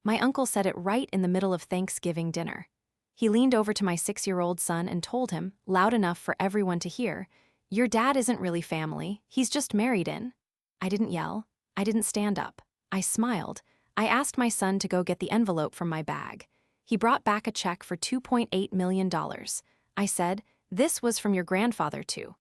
My uncle said it right in the middle of Thanksgiving dinner. He leaned over to my 6-year-old son and told him, loud enough for everyone to hear, "Your dad isn't really family, he's just married in." I didn't yell. I didn't stand up. I smiled. I asked my son to go get the envelope from my bag. He brought back a check for $2.8 million. I said, "This was from your grandfather too."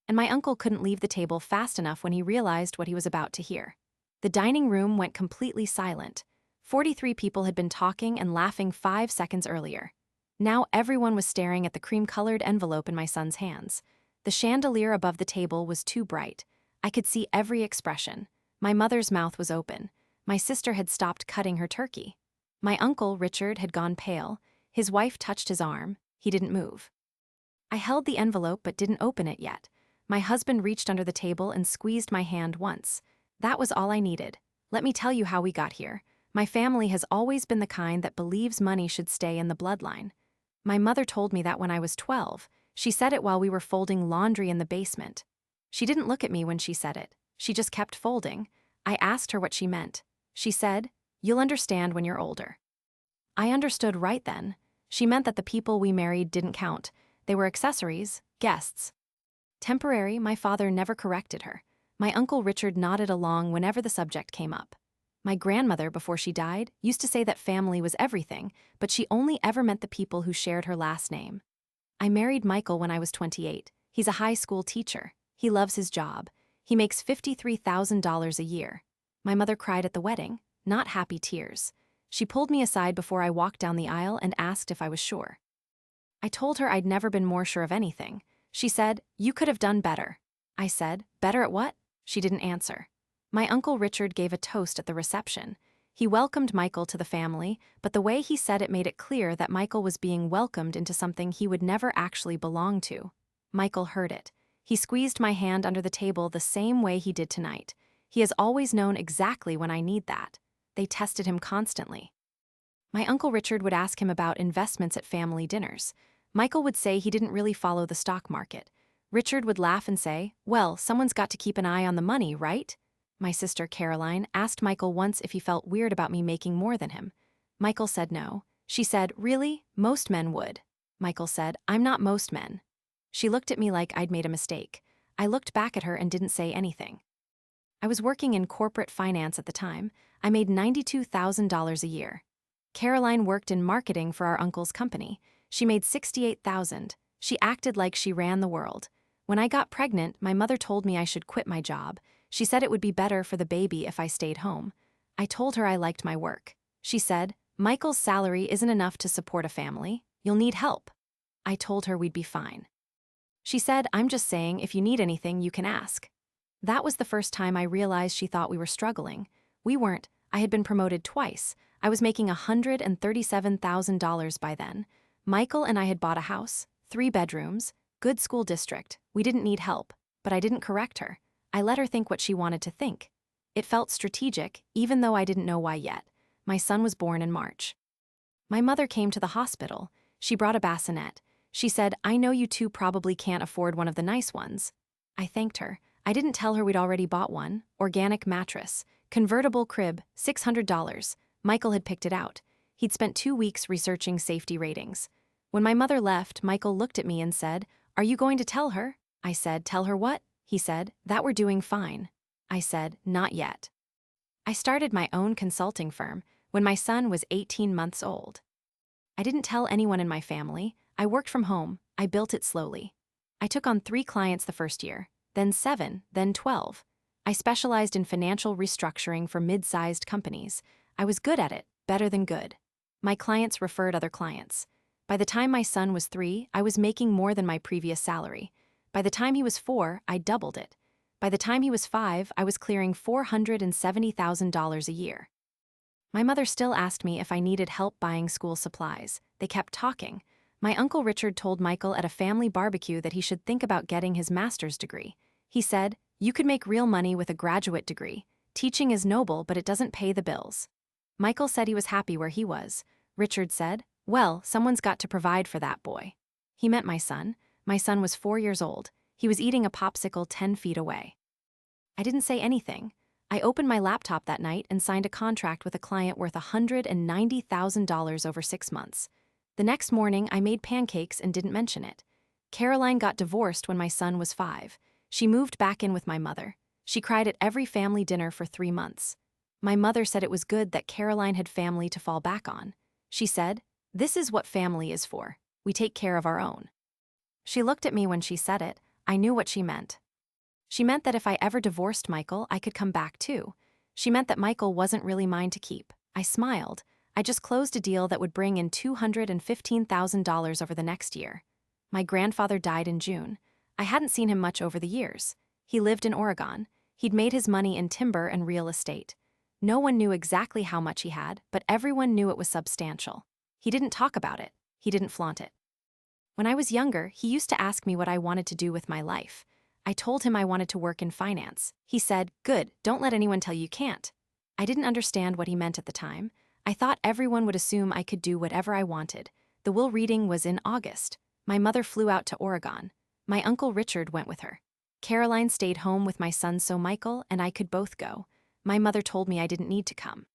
And my uncle couldn't leave the table fast enough when he realized what he was about to hear. The dining room went completely silent. 43 people had been talking and laughing 5 seconds earlier. Now everyone was staring at the cream-colored envelope in my son's hands. The chandelier above the table was too bright. I could see every expression. My mother's mouth was open. My sister had stopped cutting her turkey. My uncle, Richard, had gone pale. His wife touched his arm. He didn't move. I held the envelope but didn't open it yet. My husband reached under the table and squeezed my hand once. That was all I needed. "Let me tell you how we got here. My family has always been the kind that believes money should stay in the bloodline. My mother told me that when I was 12. She said it while we were folding laundry in the basement. She didn't look at me when she said it. She just kept folding. I asked her what she meant. She said, 'You'll understand when you're older.' I understood right then. She meant that the people we married didn't count. They were accessories, guests. Temporary, my father never corrected her. My uncle Richard nodded along whenever the subject came up. My grandmother, before she died, used to say that family was everything, but she only ever meant the people who shared her last name. I married Michael when I was 28. He's a high school teacher. He loves his job. He makes $53,000 a year. My mother cried at the wedding, not happy tears. She pulled me aside before I walked down the aisle and asked if I was sure. I told her I'd never been more sure of anything. She said, "You could have done better." I said, "Better at what?" She didn't answer. My uncle Richard gave a toast at the reception. He welcomed Michael to the family, but the way he said it made it clear that Michael was being welcomed into something he would never actually belong to. Michael heard it. He squeezed my hand under the table the same way he did tonight. He has always known exactly when I need that. They tested him constantly. My uncle Richard would ask him about investments at family dinners. Michael would say he didn't really follow the stock market. Richard would laugh and say, "Well, someone's got to keep an eye on the money, right?" My sister, Caroline, asked Michael once if he felt weird about me making more than him. Michael said no. She said, "Really? Most men would." Michael said, "I'm not most men." She looked at me like I'd made a mistake. I looked back at her and didn't say anything. I was working in corporate finance at the time. I made $92,000 a year. Caroline worked in marketing for our uncle's company. She made $68,000. She acted like she ran the world. When I got pregnant, my mother told me I should quit my job. She said it would be better for the baby if I stayed home. I told her I liked my work. She said, "Michael's salary isn't enough to support a family. You'll need help." I told her we'd be fine. She said, "I'm just saying, if you need anything, you can ask." That was the first time I realized she thought we were struggling. We weren't. I had been promoted twice. I was making $137,000 by then. Michael and I had bought a house, 3 bedrooms, good school district. We didn't need help, but I didn't correct her. I let her think what she wanted to think. It felt strategic, even though I didn't know why yet. My son was born in March. My mother came to the hospital. She brought a bassinet. She said, "I know you two probably can't afford one of the nice ones." I thanked her. I didn't tell her we'd already bought one. Organic mattress. Convertible crib, $600. Michael had picked it out. He'd spent 2 weeks researching safety ratings. When my mother left, Michael looked at me and said, "Are you going to tell her?" I said, "Tell her what?" He said, "That we're doing fine." I said, "Not yet." I started my own consulting firm when my son was 18 months old. I didn't tell anyone in my family. I worked from home. I built it slowly. I took on 3 clients the first year, then 7, then 12. I specialized in financial restructuring for mid-sized companies. I was good at it, better than good. My clients referred other clients. By the time my son was 3, I was making more than my previous salary. By the time he was 4, I doubled it. By the time he was 5, I was clearing $470,000 a year. My mother still asked me if I needed help buying school supplies. They kept talking. My uncle Richard told Michael at a family barbecue that he should think about getting his master's degree. He said, "You could make real money with a graduate degree. Teaching is noble, but it doesn't pay the bills." Michael said he was happy where he was. Richard said, "Well, someone's got to provide for that boy." He meant my son. My son was 4 years old. He was eating a popsicle 10 feet away. I didn't say anything. I opened my laptop that night and signed a contract with a client worth $190,000 over 6 months. The next morning, I made pancakes and didn't mention it. Caroline got divorced when my son was 5. She moved back in with my mother. She cried at every family dinner for 3 months. My mother said it was good that Caroline had family to fall back on. She said, "This is what family is for. We take care of our own." She looked at me when she said it. I knew what she meant. She meant that if I ever divorced Michael, I could come back too. She meant that Michael wasn't really mine to keep. I smiled. I just closed a deal that would bring in $215,000 over the next year. My grandfather died in June. I hadn't seen him much over the years. He lived in Oregon. He'd made his money in timber and real estate. No one knew exactly how much he had, but everyone knew it was substantial. He didn't talk about it. He didn't flaunt it. When I was younger, he used to ask me what I wanted to do with my life. I told him I wanted to work in finance. He said, "Good, don't let anyone tell you can't." I didn't understand what he meant at the time. I thought everyone would assume I could do whatever I wanted. The will reading was in August. My mother flew out to Oregon. My uncle Richard went with her. Caroline stayed home with my son so Michael and I could both go. My mother told me I didn't need to come.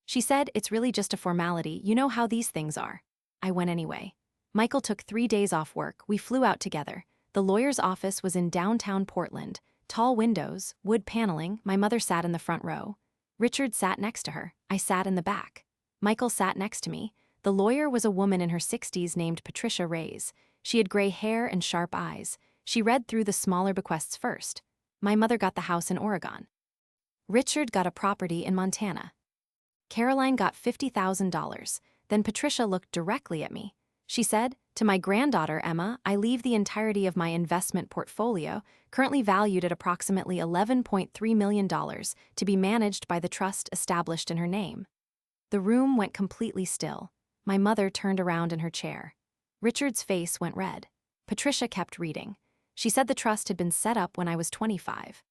She said, "It's really just a formality, you know how these things are." I went anyway. Michael took 3 days off work. We flew out together. The lawyer's office was in downtown Portland. Tall windows, wood paneling. My mother sat in the front row. Richard sat next to her. I sat in the back. Michael sat next to me. The lawyer was a woman in her 60s named Patricia Reyes. She had gray hair and sharp eyes. She read through the smaller bequests first. My mother got the house in Oregon. Richard got a property in Montana. Caroline got $50,000. Then Patricia looked directly at me. She said, "To my granddaughter, Emma, I leave the entirety of my investment portfolio, currently valued at approximately $11.3 million, to be managed by the trust established in her name." The room went completely still. My mother turned around in her chair. Richard's face went red. Patricia kept reading. She said the trust had been set up when I was 25.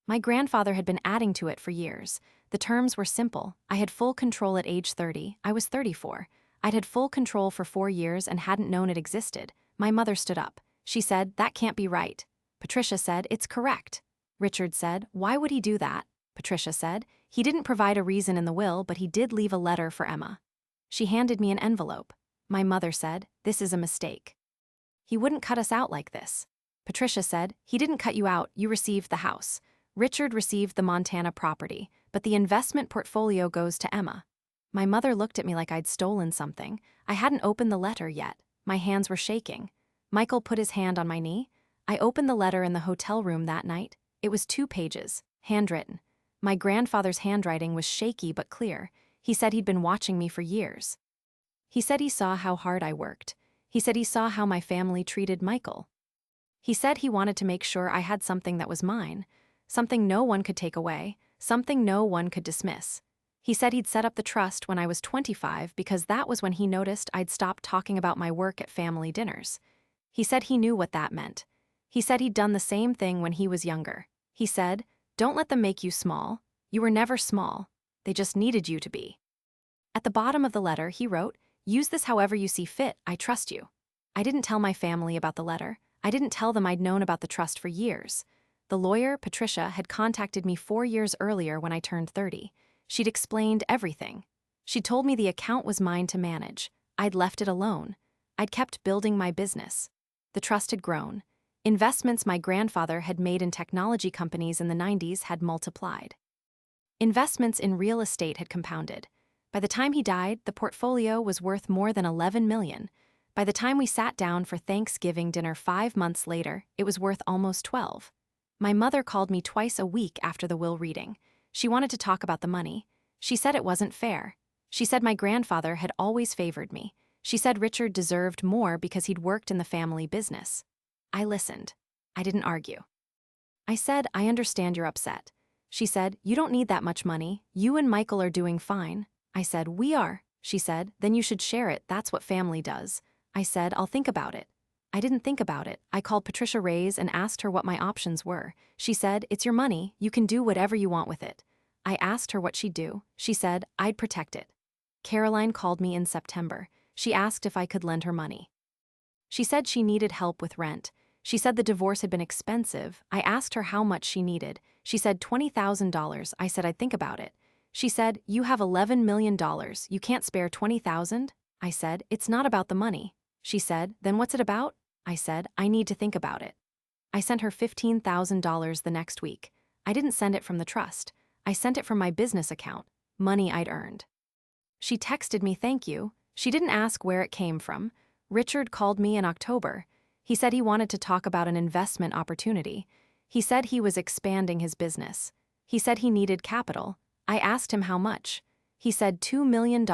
My grandfather had been adding to it for years. The terms were simple. I had full control at age 30. I was 34. I'd had full control for 4 years and hadn't known it existed. My mother stood up. She said, "That can't be right." Patricia said, "It's correct." Richard said, "Why would he do that?" Patricia said, "He didn't provide a reason in the will, but he did leave a letter for Emma." She handed me an envelope. My mother said, "This is a mistake. He wouldn't cut us out like this." Patricia said, "He didn't cut you out, you received the house. Richard received the Montana property, but the investment portfolio goes to Emma." My mother looked at me like I'd stolen something. I hadn't opened the letter yet. My hands were shaking. Michael put his hand on my knee. I opened the letter in the hotel room that night. It was 2 pages, handwritten. My grandfather's handwriting was shaky but clear. He said he'd been watching me for years. He said he saw how hard I worked. He said he saw how my family treated Michael. He said he wanted to make sure I had something that was mine, something no one could take away, something no one could dismiss. He said he'd set up the trust when I was 25 because that was when he noticed I'd stopped talking about my work at family dinners. He said he knew what that meant. He said he'd done the same thing when he was younger. He said, "Don't let them make you small. You were never small. They just needed you to be." At the bottom of the letter, he wrote, "Use this however you see fit. I trust you." I didn't tell my family about the letter. I didn't tell them I'd known about the trust for years. The lawyer, Patricia, had contacted me 4 years earlier when I turned 30. She'd explained everything. She told me the account was mine to manage. I'd left it alone. I'd kept building my business. The trust had grown. Investments my grandfather had made in technology companies in the 90s had multiplied. Investments in real estate had compounded. By the time he died, the portfolio was worth more than $11 million. By the time we sat down for Thanksgiving dinner 5 months later, it was worth almost 12. My mother called me twice a week after the will reading. She wanted to talk about the money. She said it wasn't fair. She said my grandfather had always favored me. She said Richard deserved more because he'd worked in the family business. I listened. I didn't argue. I said, "I understand you're upset." She said, "You don't need that much money. You and Michael are doing fine." I said, "We are." She said, "Then you should share it. That's what family does." I said, "I'll think about it." I didn't think about it. I called Patricia Reyes and asked her what my options were. She said, "It's your money. You can do whatever you want with it." I asked her what she'd do. She said, "I'd protect it." Caroline called me in September. She asked if I could lend her money. She said she needed help with rent. She said the divorce had been expensive. I asked her how much she needed. She said, $20,000. I said I'd think about it. She said, you have $11 million. You can't spare 20,000? I said, it's not about the money. She said, then what's it about? I said, I need to think about it. I sent her $15,000 the next week. I didn't send it from the trust. I sent it from my business account, money I'd earned. She texted me thank you. She didn't ask where it came from. Richard called me in October. He said he wanted to talk about an investment opportunity. He said he was expanding his business. He said he needed capital. I asked him how much. He said $2 million.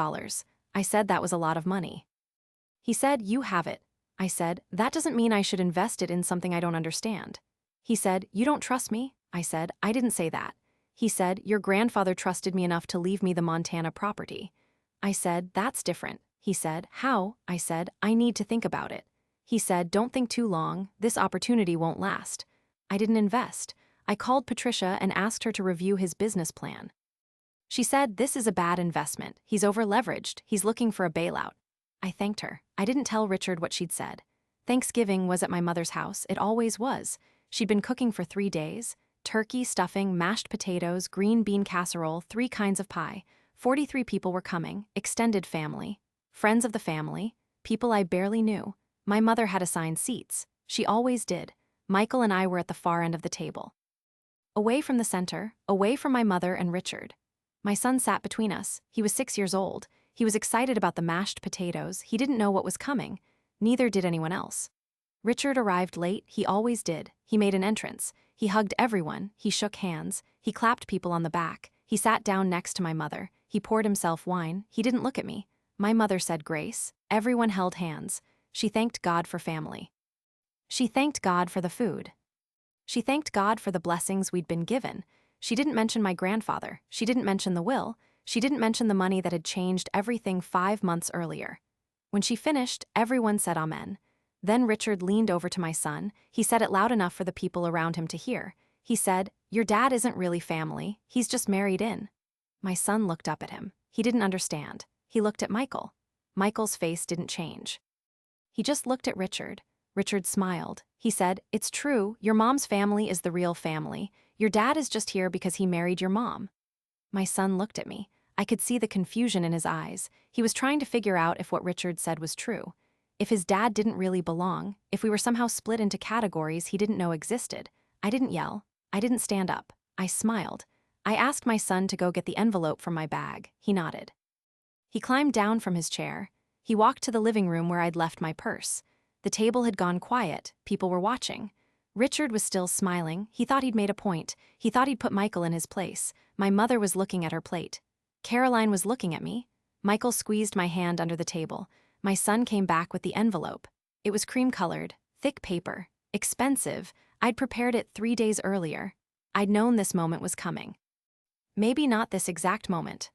I said that was a lot of money. He said, you have it. I said, that doesn't mean I should invest it in something I don't understand. He said, you don't trust me? I said, I didn't say that. He said, your grandfather trusted me enough to leave me the Montana property. I said, that's different. He said, how? I said, I need to think about it. He said, don't think too long. This opportunity won't last. I didn't invest. I called Patricia and asked her to review his business plan. She said, this is a bad investment. He's over-leveraged. He's looking for a bailout. I thanked her. I didn't tell Richard what she'd said. Thanksgiving was at my mother's house. It always was. She'd been cooking for 3 days. Turkey, stuffing, mashed potatoes, green bean casserole, 3 kinds of pie. 43 people were coming, extended family, friends of the family, people I barely knew. My mother had assigned seats. She always did. Michael and I were at the far end of the table. Away from the center, away from my mother and Richard. My son sat between us. He was 6 years old. He was excited about the mashed potatoes. He didn't know what was coming. Neither did anyone else. Richard arrived late. He always did. He made an entrance. He hugged everyone. He shook hands. He clapped people on the back. He sat down next to my mother. He poured himself wine. He didn't look at me. My mother said grace. Everyone held hands. She thanked God for family. She thanked God for the food. She thanked God for the blessings we'd been given. She didn't mention my grandfather. She didn't mention the will. She didn't mention the money that had changed everything 5 months earlier. When she finished, everyone said amen. Then Richard leaned over to my son. He said it loud enough for the people around him to hear. He said, your dad isn't really family. He's just married in. My son looked up at him. He didn't understand. He looked at Michael. Michael's face didn't change. He just looked at Richard. Richard smiled. He said, it's true, your mom's family is the real family. Your dad is just here because he married your mom. My son looked at me. I could see the confusion in his eyes. He was trying to figure out if what Richard said was true. If his dad didn't really belong, if we were somehow split into categories he didn't know existed. I didn't yell. I didn't stand up. I smiled. I asked my son to go get the envelope from my bag. He nodded. He climbed down from his chair. He walked to the living room where I'd left my purse. The table had gone quiet. People were watching. Richard was still smiling. He thought he'd made a point. He thought he'd put Michael in his place. My mother was looking at her plate. Caroline was looking at me. Michael squeezed my hand under the table. My son came back with the envelope. It was cream-colored, thick paper, expensive. I'd prepared it 3 days earlier. I'd known this moment was coming. Maybe not this exact moment,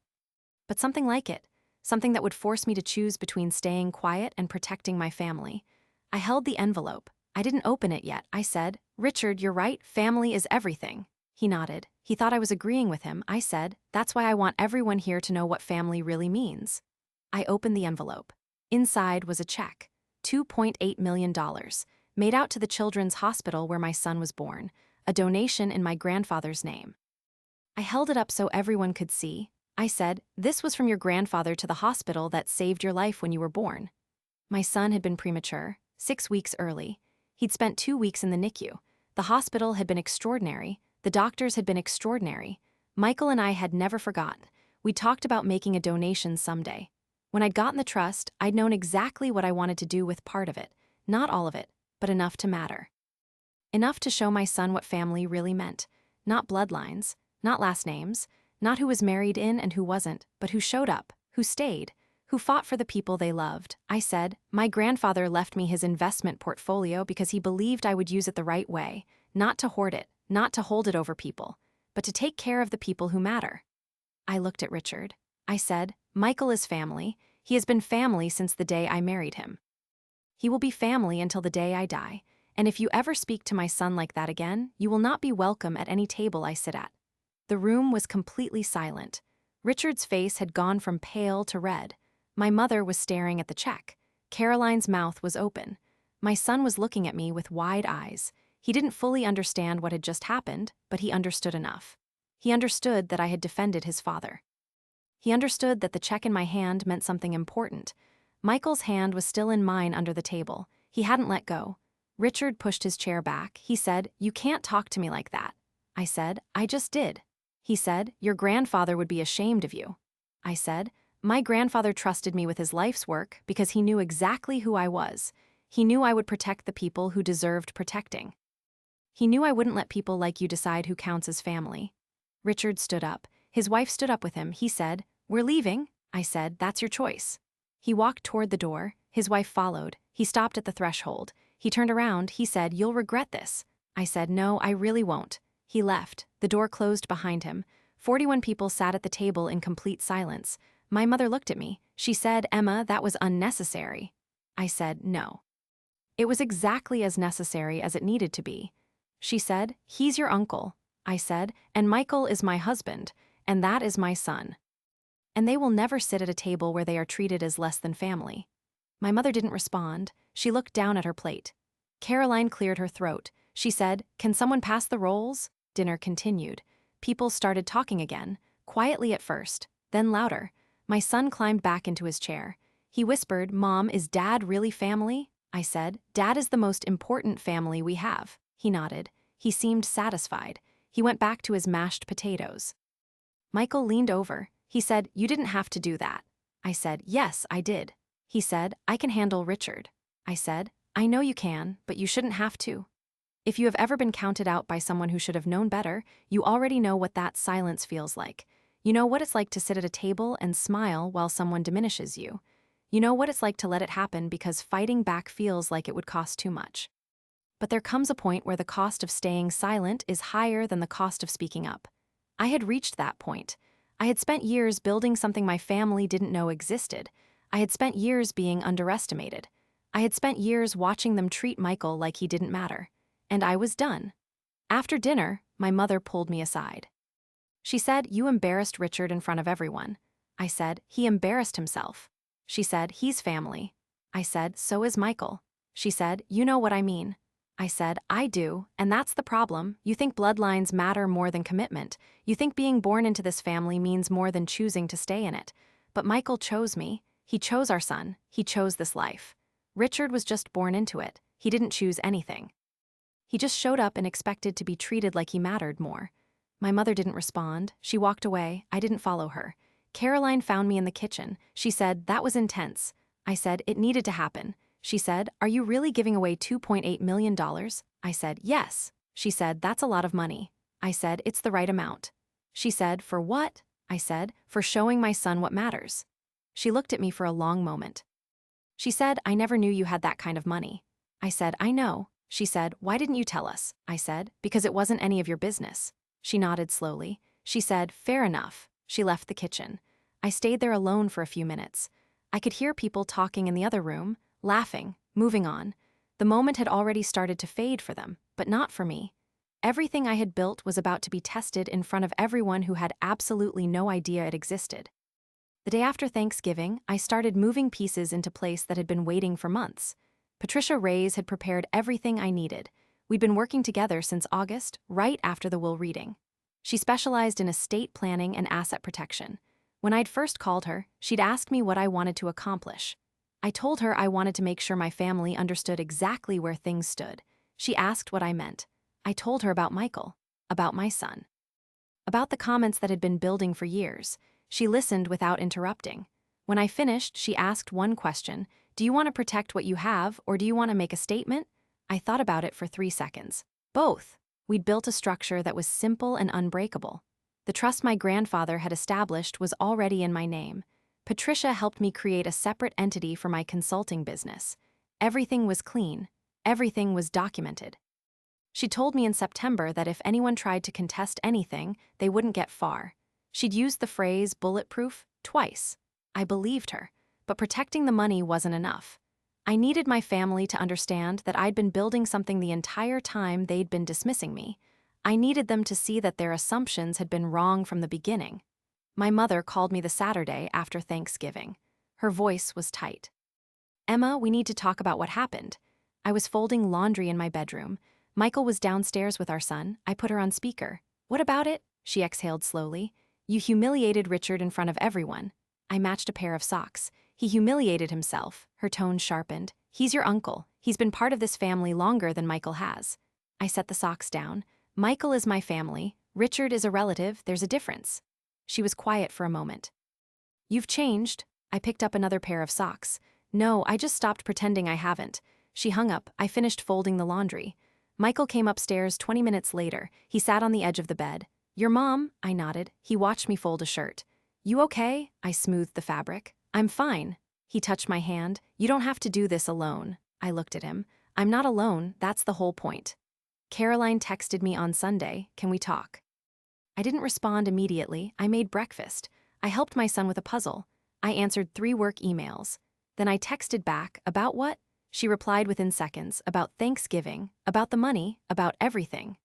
but something like it, something that would force me to choose between staying quiet and protecting my family. I held the envelope. I didn't open it yet. I said, Richard, you're right, family is everything. He nodded. He thought I was agreeing with him. I said, that's why I want everyone here to know what family really means. I opened the envelope. Inside was a check, $2.8 million, made out to the children's hospital where my son was born, a donation in my grandfather's name. I held it up so everyone could see. I said, this was from your grandfather to the hospital that saved your life when you were born. My son had been premature, 6 weeks early. He'd spent 2 weeks in the NICU. The hospital had been extraordinary. The doctors had been extraordinary. Michael and I had never forgotten. We talked about making a donation someday. When I'd gotten the trust, I'd known exactly what I wanted to do with part of it. Not all of it, but enough to matter. Enough to show my son what family really meant. Not bloodlines, not last names, not who was married in and who wasn't, but who showed up, who stayed, who fought for the people they loved. I said, my grandfather left me his investment portfolio because he believed I would use it the right way, not to hoard it, not to hold it over people, but to take care of the people who matter. I looked at Richard. I said, Michael is family. He has been family since the day I married him. He will be family until the day I die, and if you ever speak to my son like that again, you will not be welcome at any table I sit at. The room was completely silent. Richard's face had gone from pale to red. My mother was staring at the check. Caroline's mouth was open. My son was looking at me with wide eyes. He didn't fully understand what had just happened, but he understood enough. He understood that I had defended his father. He understood that the check in my hand meant something important. Michael's hand was still in mine under the table. He hadn't let go. Richard pushed his chair back. He said, "You can't talk to me like that." I said, "I just did." He said, "Your grandfather would be ashamed of you." I said, "My grandfather trusted me with his life's work because he knew exactly who I was. He knew I would protect the people who deserved protecting. He knew I wouldn't let people like you decide who counts as family." Richard stood up. His wife stood up with him. He said, "We're leaving." I said, "That's your choice." He walked toward the door. His wife followed. He stopped at the threshold. He turned around. He said, "You'll regret this." I said, "No, I really won't." He left. The door closed behind him. 41 people sat at the table in complete silence. My mother looked at me. She said, "Emma, that was unnecessary." I said, "No. It was exactly as necessary as it needed to be." She said, "He's your uncle." I said, "And Michael is my husband, and that is my son. And they will never sit at a table where they are treated as less than family." My mother didn't respond. She looked down at her plate. Caroline cleared her throat. She said, "Can someone pass the rolls?" Dinner continued. People started talking again, quietly at first, then louder. My son climbed back into his chair. He whispered, "Mom, is Dad really family?" I said, "Dad is the most important family we have." He nodded. He seemed satisfied. He went back to his mashed potatoes. Michael leaned over. He said, "You didn't have to do that." I said, "Yes, I did." He said, "I can handle Richard." I said, "I know you can, but you shouldn't have to. If you have ever been counted out by someone who should have known better, you already know what that silence feels like. You know what it's like to sit at a table and smile while someone diminishes you. You know what it's like to let it happen because fighting back feels like it would cost too much. But there comes a point where the cost of staying silent is higher than the cost of speaking up. I had reached that point. I had spent years building something my family didn't know existed. I had spent years being underestimated. I had spent years watching them treat Michael like he didn't matter. And I was done. After dinner, my mother pulled me aside. She said, "You embarrassed Richard in front of everyone." I said, "He embarrassed himself." She said, "He's family." I said, "So is Michael." She said, "You know what I mean." I said, "I do, and that's the problem. You think bloodlines matter more than commitment. You think being born into this family means more than choosing to stay in it. But Michael chose me. He chose our son. He chose this life. Richard was just born into it. He didn't choose anything. He just showed up and expected to be treated like he mattered more." My mother didn't respond. She walked away. I didn't follow her. Caroline found me in the kitchen. She said, "That was intense." I said, "It needed to happen." She said, "Are you really giving away $2.8 million?" I said, "Yes." She said, "That's a lot of money." I said, "It's the right amount." She said, "For what?" I said, "For showing my son what matters." She looked at me for a long moment. She said, "I never knew you had that kind of money." I said, "I know." She said, "Why didn't you tell us?" I said, "Because it wasn't any of your business." She nodded slowly. She said, "Fair enough." She left the kitchen. I stayed there alone for a few minutes. I could hear people talking in the other room, laughing, moving on. The moment had already started to fade for them, but not for me. Everything I had built was about to be tested in front of everyone who had absolutely no idea it existed. The day after Thanksgiving, I started moving pieces into place that had been waiting for months. Patricia Reyes had prepared everything I needed. We'd been working together since August, right after the will reading. She specialized in estate planning and asset protection. When I'd first called her, she'd asked me what I wanted to accomplish. I told her I wanted to make sure my family understood exactly where things stood. She asked what I meant. I told her about Michael, about my son, about the comments that had been building for years. She listened without interrupting. When I finished, she asked one question: "Do you want to protect what you have, or do you want to make a statement?" I thought about it for 3 seconds. Both. We'd built a structure that was simple and unbreakable. The trust my grandfather had established was already in my name. Patricia helped me create a separate entity for my consulting business. Everything was clean. Everything was documented. She told me in September that if anyone tried to contest anything, they wouldn't get far. She'd used the phrase bulletproof twice. I believed her, but protecting the money wasn't enough. I needed my family to understand that I'd been building something the entire time they'd been dismissing me. I needed them to see that their assumptions had been wrong from the beginning. My mother called me the Saturday after Thanksgiving. Her voice was tight. "Emma, we need to talk about what happened." I was folding laundry in my bedroom. Michael was downstairs with our son. I put her on speaker. What about it? She exhaled slowly. You humiliated Richard in front of everyone. I matched a pair of socks. He humiliated himself. Her tone sharpened. He's your uncle. He's been part of this family longer than Michael has. I set the socks down. Michael is my family. Richard is a relative. There's a difference. She was quiet for a moment. You've changed. I picked up another pair of socks. No, I just stopped pretending I haven't. She hung up. I finished folding the laundry. Michael came upstairs 20 minutes later. He sat on the edge of the bed. Your mom? I nodded. He watched me fold a shirt. You okay? I smoothed the fabric. I'm fine. He touched my hand. You don't have to do this alone. I looked at him. I'm not alone. That's the whole point. Caroline texted me on Sunday. Can we talk? I didn't respond immediately. I made breakfast. I helped my son with a puzzle. I answered 3 work emails. Then I texted back. About what? She replied within seconds. About Thanksgiving, about the money, about everything.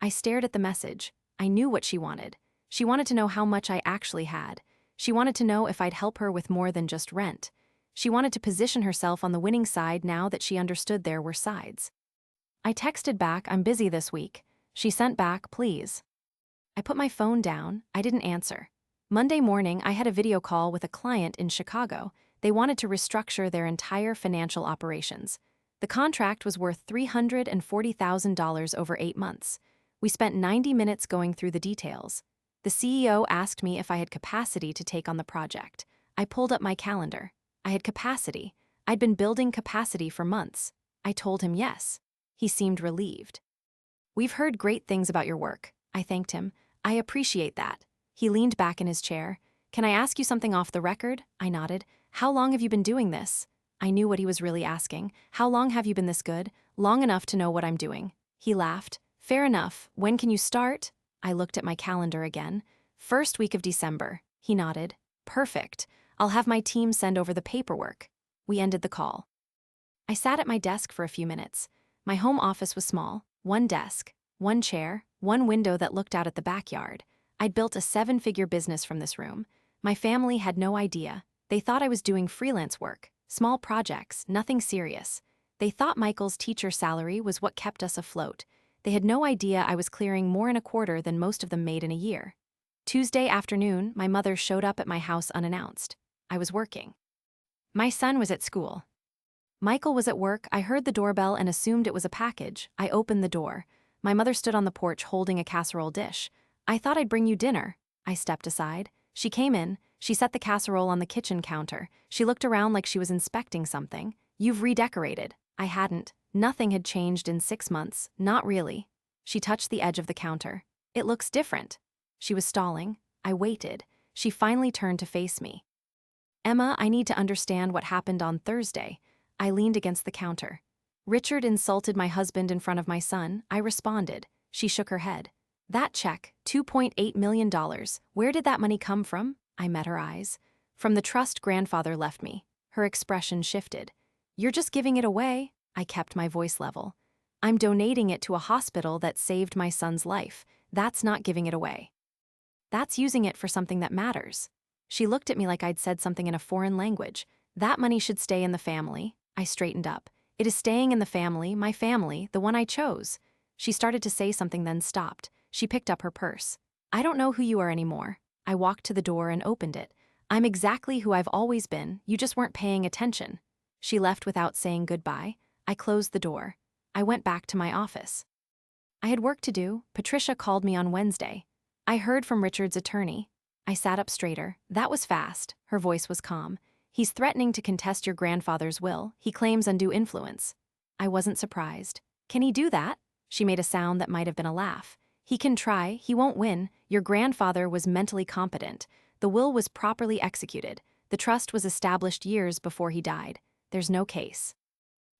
I stared at the message. I knew what she wanted. She wanted to know how much I actually had. She wanted to know if I'd help her with more than just rent. She wanted to position herself on the winning side now that she understood there were sides. I texted back, I'm busy this week. She sent back, please. I put my phone down. I didn't answer. Monday morning, I had a video call with a client in Chicago. They wanted to restructure their entire financial operations. The contract was worth $340,000 over 8 months. We spent 90 minutes going through the details. The CEO asked me if I had capacity to take on the project. I pulled up my calendar. I had capacity. I'd been building capacity for months. I told him yes. He seemed relieved. We've heard great things about your work. I thanked him. I appreciate that. He leaned back in his chair. Can I ask you something off the record? I nodded. How long have you been doing this? I knew what he was really asking. How long have you been this good? Long enough to know what I'm doing. He laughed. Fair enough. When can you start? I looked at my calendar again. First week of December. He nodded. Perfect. I'll have my team send over the paperwork. We ended the call. I sat at my desk for a few minutes. My home office was small. 1 desk, 1 chair, 1 window that looked out at the backyard. I'd built a 7-figure business from this room. My family had no idea. They thought I was doing freelance work, small projects, nothing serious. They thought Michael's teacher salary was what kept us afloat. They had no idea I was clearing more in a quarter than most of them made in a year. Tuesday afternoon, my mother showed up at my house unannounced. I was working. My son was at school. Michael was at work. I heard the doorbell and assumed it was a package. I opened the door. My mother stood on the porch holding a casserole dish. I thought I'd bring you dinner. I stepped aside. She came in. She set the casserole on the kitchen counter. She looked around like she was inspecting something. You've redecorated. I hadn't. Nothing had changed in 6 months. Not really. She touched the edge of the counter. It looks different. She was stalling. I waited. She finally turned to face me. Emma, I need to understand what happened on Thursday. I leaned against the counter. Richard insulted my husband in front of my son. I responded. She shook her head. That check, $2.8 million. Where did that money come from? I met her eyes. From the trust grandfather left me. Her expression shifted. You're just giving it away. I kept my voice level. I'm donating it to a hospital that saved my son's life. That's not giving it away. That's using it for something that matters. She looked at me like I'd said something in a foreign language. That money should stay in the family. I straightened up. It is staying in the family, my family, the one I chose. She started to say something then stopped. She picked up her purse. I don't know who you are anymore. I walked to the door and opened it. I'm exactly who I've always been. You just weren't paying attention. She left without saying goodbye. I closed the door. I went back to my office. I had work to do. Patricia called me on Wednesday. I heard from Richard's attorney. I sat up straighter. That was fast. Her voice was calm. He's threatening to contest your grandfather's will. He claims undue influence. I wasn't surprised. Can he do that? She made a sound that might have been a laugh. He can try. He won't win. Your grandfather was mentally competent. The will was properly executed. The trust was established years before he died. There's no case.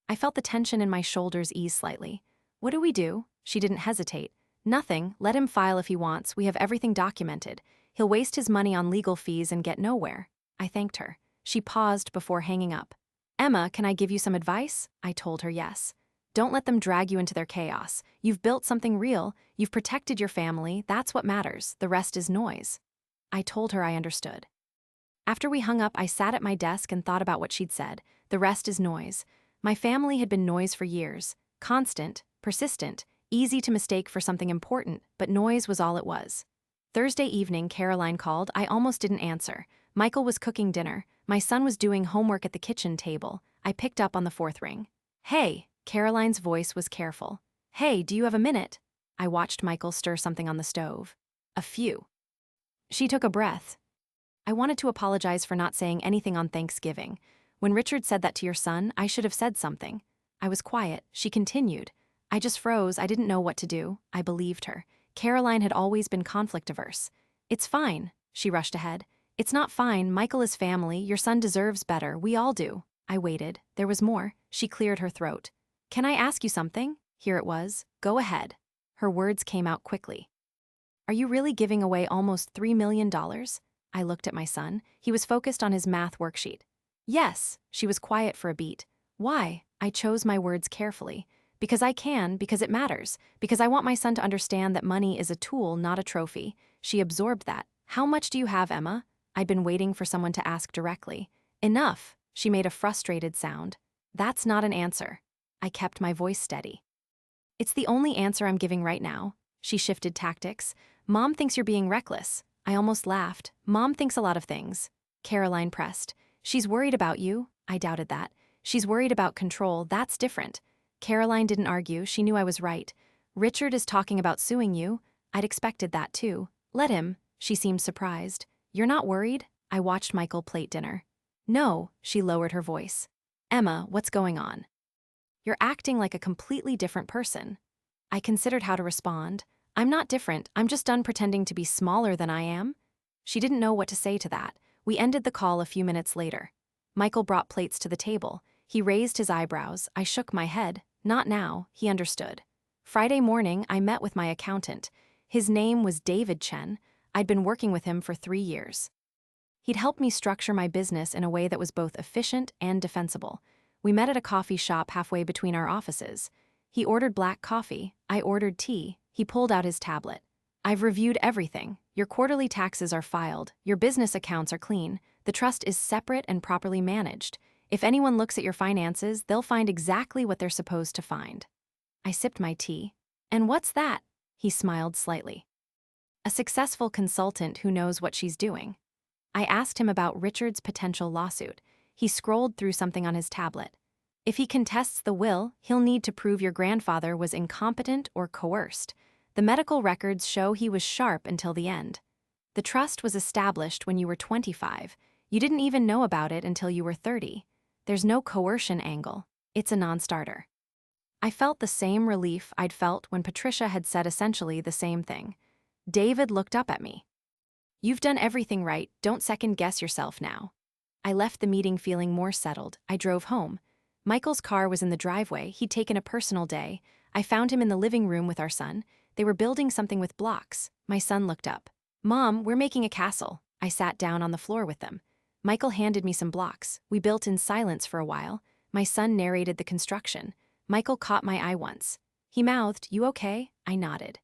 I felt the tension in my shoulders ease slightly. What do we do? She didn't hesitate. Nothing. Let him file if he wants. We have everything documented. He'll waste his money on legal fees and get nowhere. I thanked her. She paused before hanging up. Emma, can I give you some advice? I told her yes. Don't let them drag you into their chaos. You've built something real. You've protected your family. That's what matters. The rest is noise. I told her I understood. After we hung up, I sat at my desk and thought about what she'd said. The rest is noise. My family had been noise for years. Constant, persistent, Easy to mistake for something important, but noise was all it was. Thursday evening, Caroline called. I almost didn't answer. Michael was cooking dinner. My son was doing homework at the kitchen table. I picked up on the fourth ring. Hey, Caroline's voice was careful. Hey, do you have a minute? I watched Michael stir something on the stove. A few. She took a breath. I wanted to apologize for not saying anything on Thanksgiving. When Richard said that to your son, I should have said something. I was quiet. She continued. I just froze. I didn't know what to do. I believed her. Caroline had always been conflict-averse. It's fine, she rushed ahead. It's not fine. Michael is family. Your son deserves better. We all do. I waited. There was more. She cleared her throat. Can I ask you something? Here it was. Go ahead. Her words came out quickly. Are you really giving away almost $3 million? I looked at my son. He was focused on his math worksheet. Yes, she was quiet for a beat. Why? I chose my words carefully. Because I can, because it matters, because I want my son to understand that money is a tool, not a trophy. She absorbed that. How much do you have, Emma? I'd been waiting for someone to ask directly. Enough. She made a frustrated sound. That's not an answer. I kept my voice steady. It's the only answer I'm giving right now. She shifted tactics. Mom thinks you're being reckless. I almost laughed. Mom thinks a lot of things. Caroline pressed. She's worried about you. I doubted that. She's worried about control. That's different. Caroline didn't argue. She knew I was right. Richard is talking about suing you. I'd expected that too. Let him. She seemed surprised. You're not worried? I watched Michael plate dinner. No, she lowered her voice. Emma, what's going on? You're acting like a completely different person. I considered how to respond. I'm not different. I'm just done pretending to be smaller than I am. She didn't know what to say to that. We ended the call a few minutes later. Michael brought plates to the table. He raised his eyebrows. I shook my head. Not now. He understood. Friday morning, I met with my accountant. His name was David Chen. I'd been working with him for 3 years. He'd helped me structure my business in a way that was both efficient and defensible. We met at a coffee shop halfway between our offices. He ordered black coffee. I ordered tea. He pulled out his tablet. I've reviewed everything. Your quarterly taxes are filed. Your business accounts are clean. The trust is separate and properly managed. If anyone looks at your finances, they'll find exactly what they're supposed to find. I sipped my tea. And what's that? He smiled slightly. A successful consultant who knows what she's doing. I asked him about Richard's potential lawsuit. He scrolled through something on his tablet. If he contests the will, he'll need to prove your grandfather was incompetent or coerced. The medical records show he was sharp until the end. The trust was established when you were 25. You didn't even know about it until you were 30. There's no coercion angle. It's a non-starter. I felt the same relief I'd felt when Patricia had said essentially the same thing. David looked up at me. You've done everything right. Don't second-guess yourself now. I left the meeting feeling more settled. I drove home. Michael's car was in the driveway. He'd taken a personal day. I found him in the living room with our son. They were building something with blocks. My son looked up. Mom, we're making a castle. I sat down on the floor with them. Michael handed me some blocks. We built in silence for a while. My son narrated the construction. Michael caught my eye once. He mouthed, "You okay?" I nodded.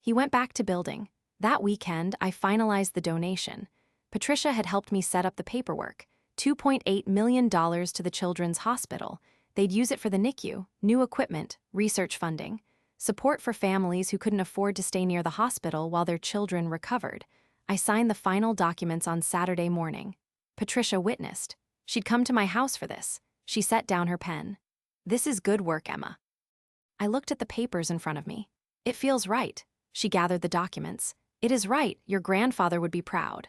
He went back to building. That weekend, I finalized the donation. Patricia had helped me set up the paperwork. $2.8 million to the Children's Hospital. They'd use it for the NICU, new equipment, research funding, support for families who couldn't afford to stay near the hospital while their children recovered. I signed the final documents on Saturday morning. Patricia witnessed. She'd come to my house for this. She set down her pen. This is good work, Emma. I looked at the papers in front of me. It feels right. She gathered the documents. It is right. Your grandfather would be proud.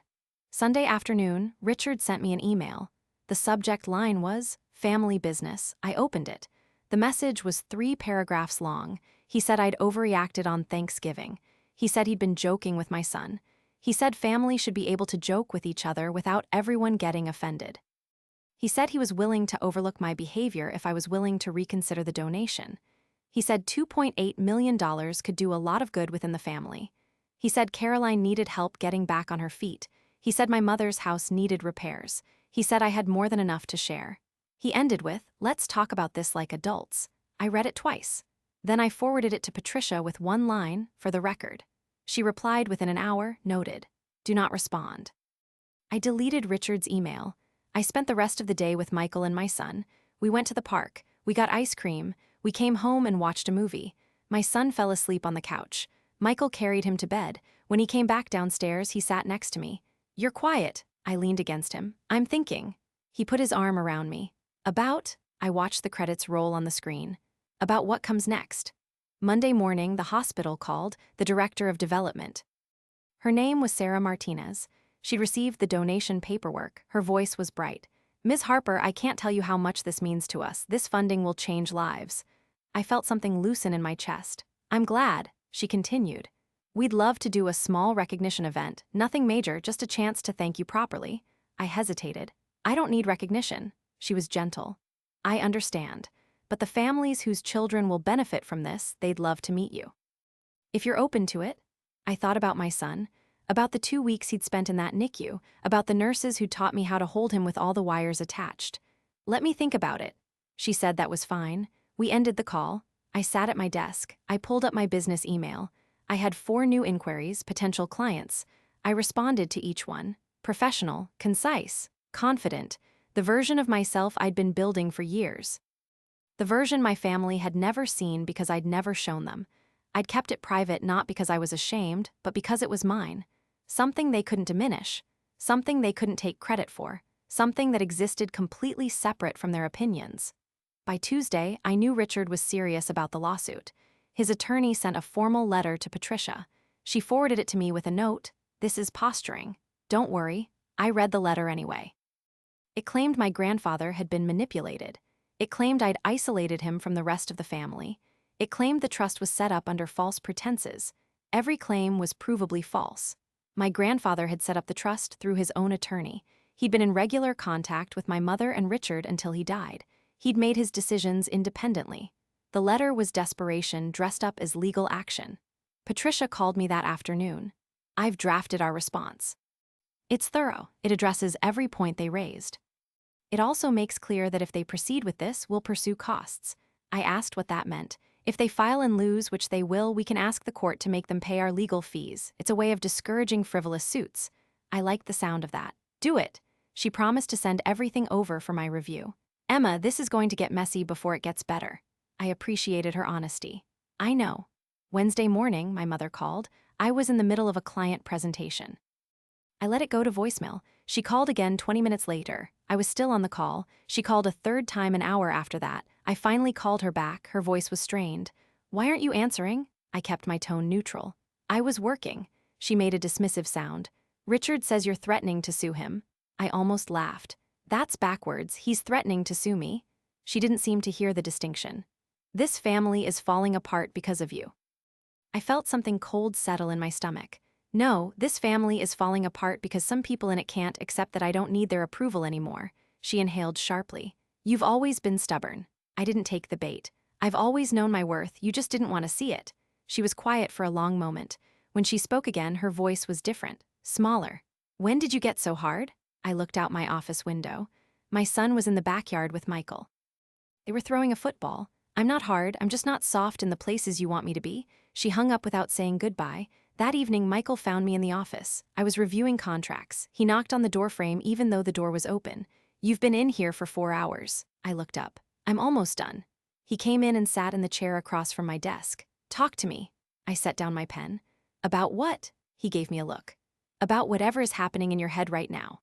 Sunday afternoon, Richard sent me an email. The subject line was, family business. I opened it. The message was 3 paragraphs long. He said I'd overreacted on Thanksgiving. He said he'd been joking with my son. He said family should be able to joke with each other without everyone getting offended. He said he was willing to overlook my behavior if I was willing to reconsider the donation. He said $2.8 million could do a lot of good within the family. He said Caroline needed help getting back on her feet. He said my mother's house needed repairs. He said I had more than enough to share. He ended with, "Let's talk about this like adults." I read it twice. Then I forwarded it to Patricia with one line, for the record. She replied within an hour, noted, "Do not respond." I deleted Richard's email. I spent the rest of the day with Michael and my son. We went to the park. We got ice cream. We came home and watched a movie. My son fell asleep on the couch. Michael carried him to bed. When he came back downstairs, he sat next to me. "You're quiet." I leaned against him. "I'm thinking." He put his arm around me. "About?" I watched the credits roll on the screen. "About what comes next." Monday morning, the hospital called, the director of development. Her name was Sarah Martinez. She'd received the donation paperwork. Her voice was bright. "Ms. Harper, I can't tell you how much this means to us. This funding will change lives." I felt something loosen in my chest. "I'm glad," she continued. "We'd love to do a small recognition event, nothing major, just a chance to thank you properly." I hesitated. "I don't need recognition." She was gentle. "I understand. But the families whose children will benefit from this, they'd love to meet you. If you're open to it." I thought about my son, about the 2 weeks he'd spent in that NICU, about the nurses who taught me how to hold him with all the wires attached. "Let me think about it." She said that was fine. We ended the call. I sat at my desk. I pulled up my business email. I had 4 new inquiries, potential clients. I responded to each one. Professional, concise, confident, the version of myself I'd been building for years. The version my family had never seen because I'd never shown them. I'd kept it private not because I was ashamed, but because it was mine. Something they couldn't diminish. Something they couldn't take credit for. Something that existed completely separate from their opinions. By Tuesday, I knew Richard was serious about the lawsuit. His attorney sent a formal letter to Patricia. She forwarded it to me with a note. "This is posturing. Don't worry." I read the letter anyway. It claimed my grandfather had been manipulated. It claimed I'd isolated him from the rest of the family. It claimed the trust was set up under false pretenses. Every claim was provably false. My grandfather had set up the trust through his own attorney. He'd been in regular contact with my mother and Richard until he died. He'd made his decisions independently. The letter was desperation dressed up as legal action. Patricia called me that afternoon. "I've drafted our response. It's thorough. It addresses every point they raised. It also makes clear that if they proceed with this, we'll pursue costs." I asked what that meant. "If they file and lose, which they will, we can ask the court to make them pay our legal fees. It's a way of discouraging frivolous suits." I liked the sound of that. "Do it." She promised to send everything over for my review. "Emma, this is going to get messy before it gets better." I appreciated her honesty. "I know." Wednesday morning, my mother called. I was in the middle of a client presentation. I let it go to voicemail. She called again 20 minutes later. I was still on the call. She called a third time an hour after that. I finally called her back. Her voice was strained. "Why aren't you answering?" I kept my tone neutral. "I was working." She made a dismissive sound. "Richard says you're threatening to sue him." I almost laughed. "That's backwards. He's threatening to sue me." She didn't seem to hear the distinction. "This family is falling apart because of you." I felt something cold settle in my stomach. "No, this family is falling apart because some people in it can't accept that I don't need their approval anymore." She inhaled sharply. "You've always been stubborn." I didn't take the bait. "I've always known my worth, you just didn't want to see it." She was quiet for a long moment. When she spoke again, her voice was different, smaller. "When did you get so hard?" I looked out my office window. My son was in the backyard with Michael. They were throwing a football. "I'm not hard, I'm just not soft in the places you want me to be." She hung up without saying goodbye. That evening, Michael found me in the office. I was reviewing contracts. He knocked on the doorframe even though the door was open. "You've been in here for 4 hours." I looked up. "I'm almost done." He came in and sat in the chair across from my desk. "Talk to me." I set down my pen. "About what?" He gave me a look. "About whatever is happening in your head right now."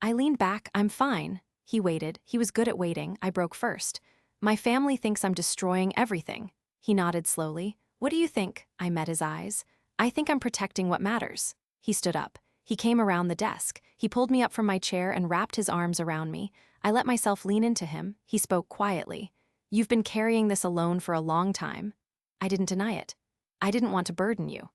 I leaned back. "I'm fine." He waited. He was good at waiting. I broke first. "My family thinks I'm destroying everything." He nodded slowly. "What do you think?" I met his eyes. "I think I'm protecting what matters." He stood up. He came around the desk. He pulled me up from my chair and wrapped his arms around me. I let myself lean into him. He spoke quietly. "You've been carrying this alone for a long time." I didn't deny it. "I didn't want to burden you."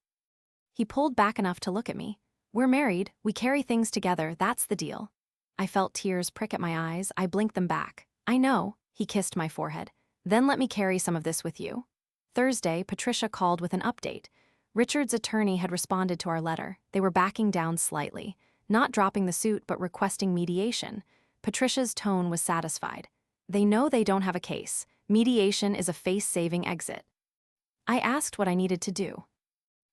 He pulled back enough to look at me. "We're married. We carry things together. That's the deal." I felt tears prick at my eyes. I blinked them back. "I know." He kissed my forehead. "Then let me carry some of this with you." Thursday, Patricia called with an update. Richard's attorney had responded to our letter. They were backing down slightly, not dropping the suit but requesting mediation. Patricia's tone was satisfied. "They know they don't have a case. Mediation is a face-saving exit." I asked what I needed to do.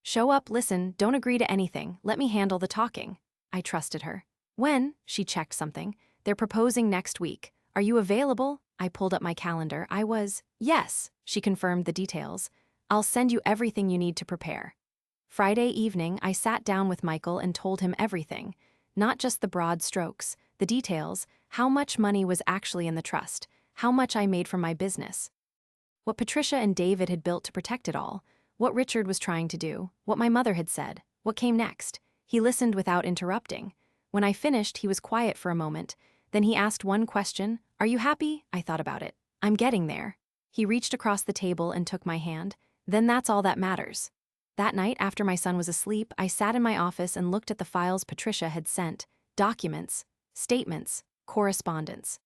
"Show up, listen, don't agree to anything. Let me handle the talking." I trusted her. "When?" She checked something. "They're proposing next week. Are you available?" I pulled up my calendar. I was. "Yes." She confirmed the details. I'll send you everything you need to prepare. Friday evening, I sat down with Michael and told him everything, not just the broad strokes, the details, how much money was actually in the trust, how much I made from my business, what Patricia and David had built to protect it all, what Richard was trying to do, what my mother had said, what came next. He listened without interrupting. When I finished, he was quiet for a moment. Then he asked one question, "Are you happy?" I thought about it. "I'm getting there." He reached across the table and took my hand. "Then that's all that matters." That night, after my son was asleep, I sat in my office and looked at the files Patricia had sent, documents, statements, correspondence.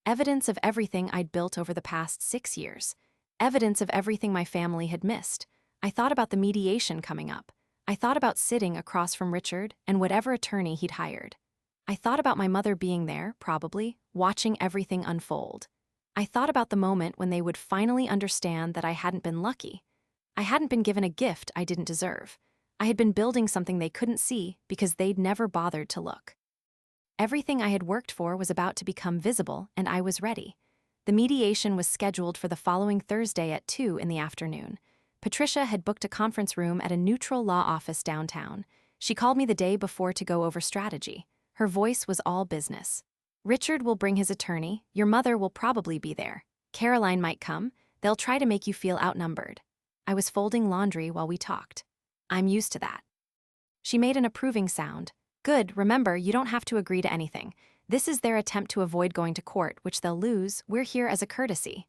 Evidence of everything I'd built over the past 6 years. Evidence of everything my family had missed. I thought about the mediation coming up. I thought about sitting across from Richard and whatever attorney he'd hired. I thought about my mother being there, probably, watching everything unfold. I thought about the moment when they would finally understand that I hadn't been lucky. I hadn't been given a gift I didn't deserve. I had been building something they couldn't see because they'd never bothered to look. Everything I had worked for was about to become visible, and I was ready. The mediation was scheduled for the following Thursday at 2 in the afternoon. Patricia had booked a conference room at a neutral law office downtown. She called me the day before to go over strategy. Her voice was all business. "Richard will bring his attorney. Your mother will probably be there. Caroline might come. They'll try to make you feel outnumbered." I was folding laundry while we talked. "I'm used to that." She made an approving sound. "Good, remember, you don't have to agree to anything. This is their attempt to avoid going to court, which they'll lose. We're here as a courtesy."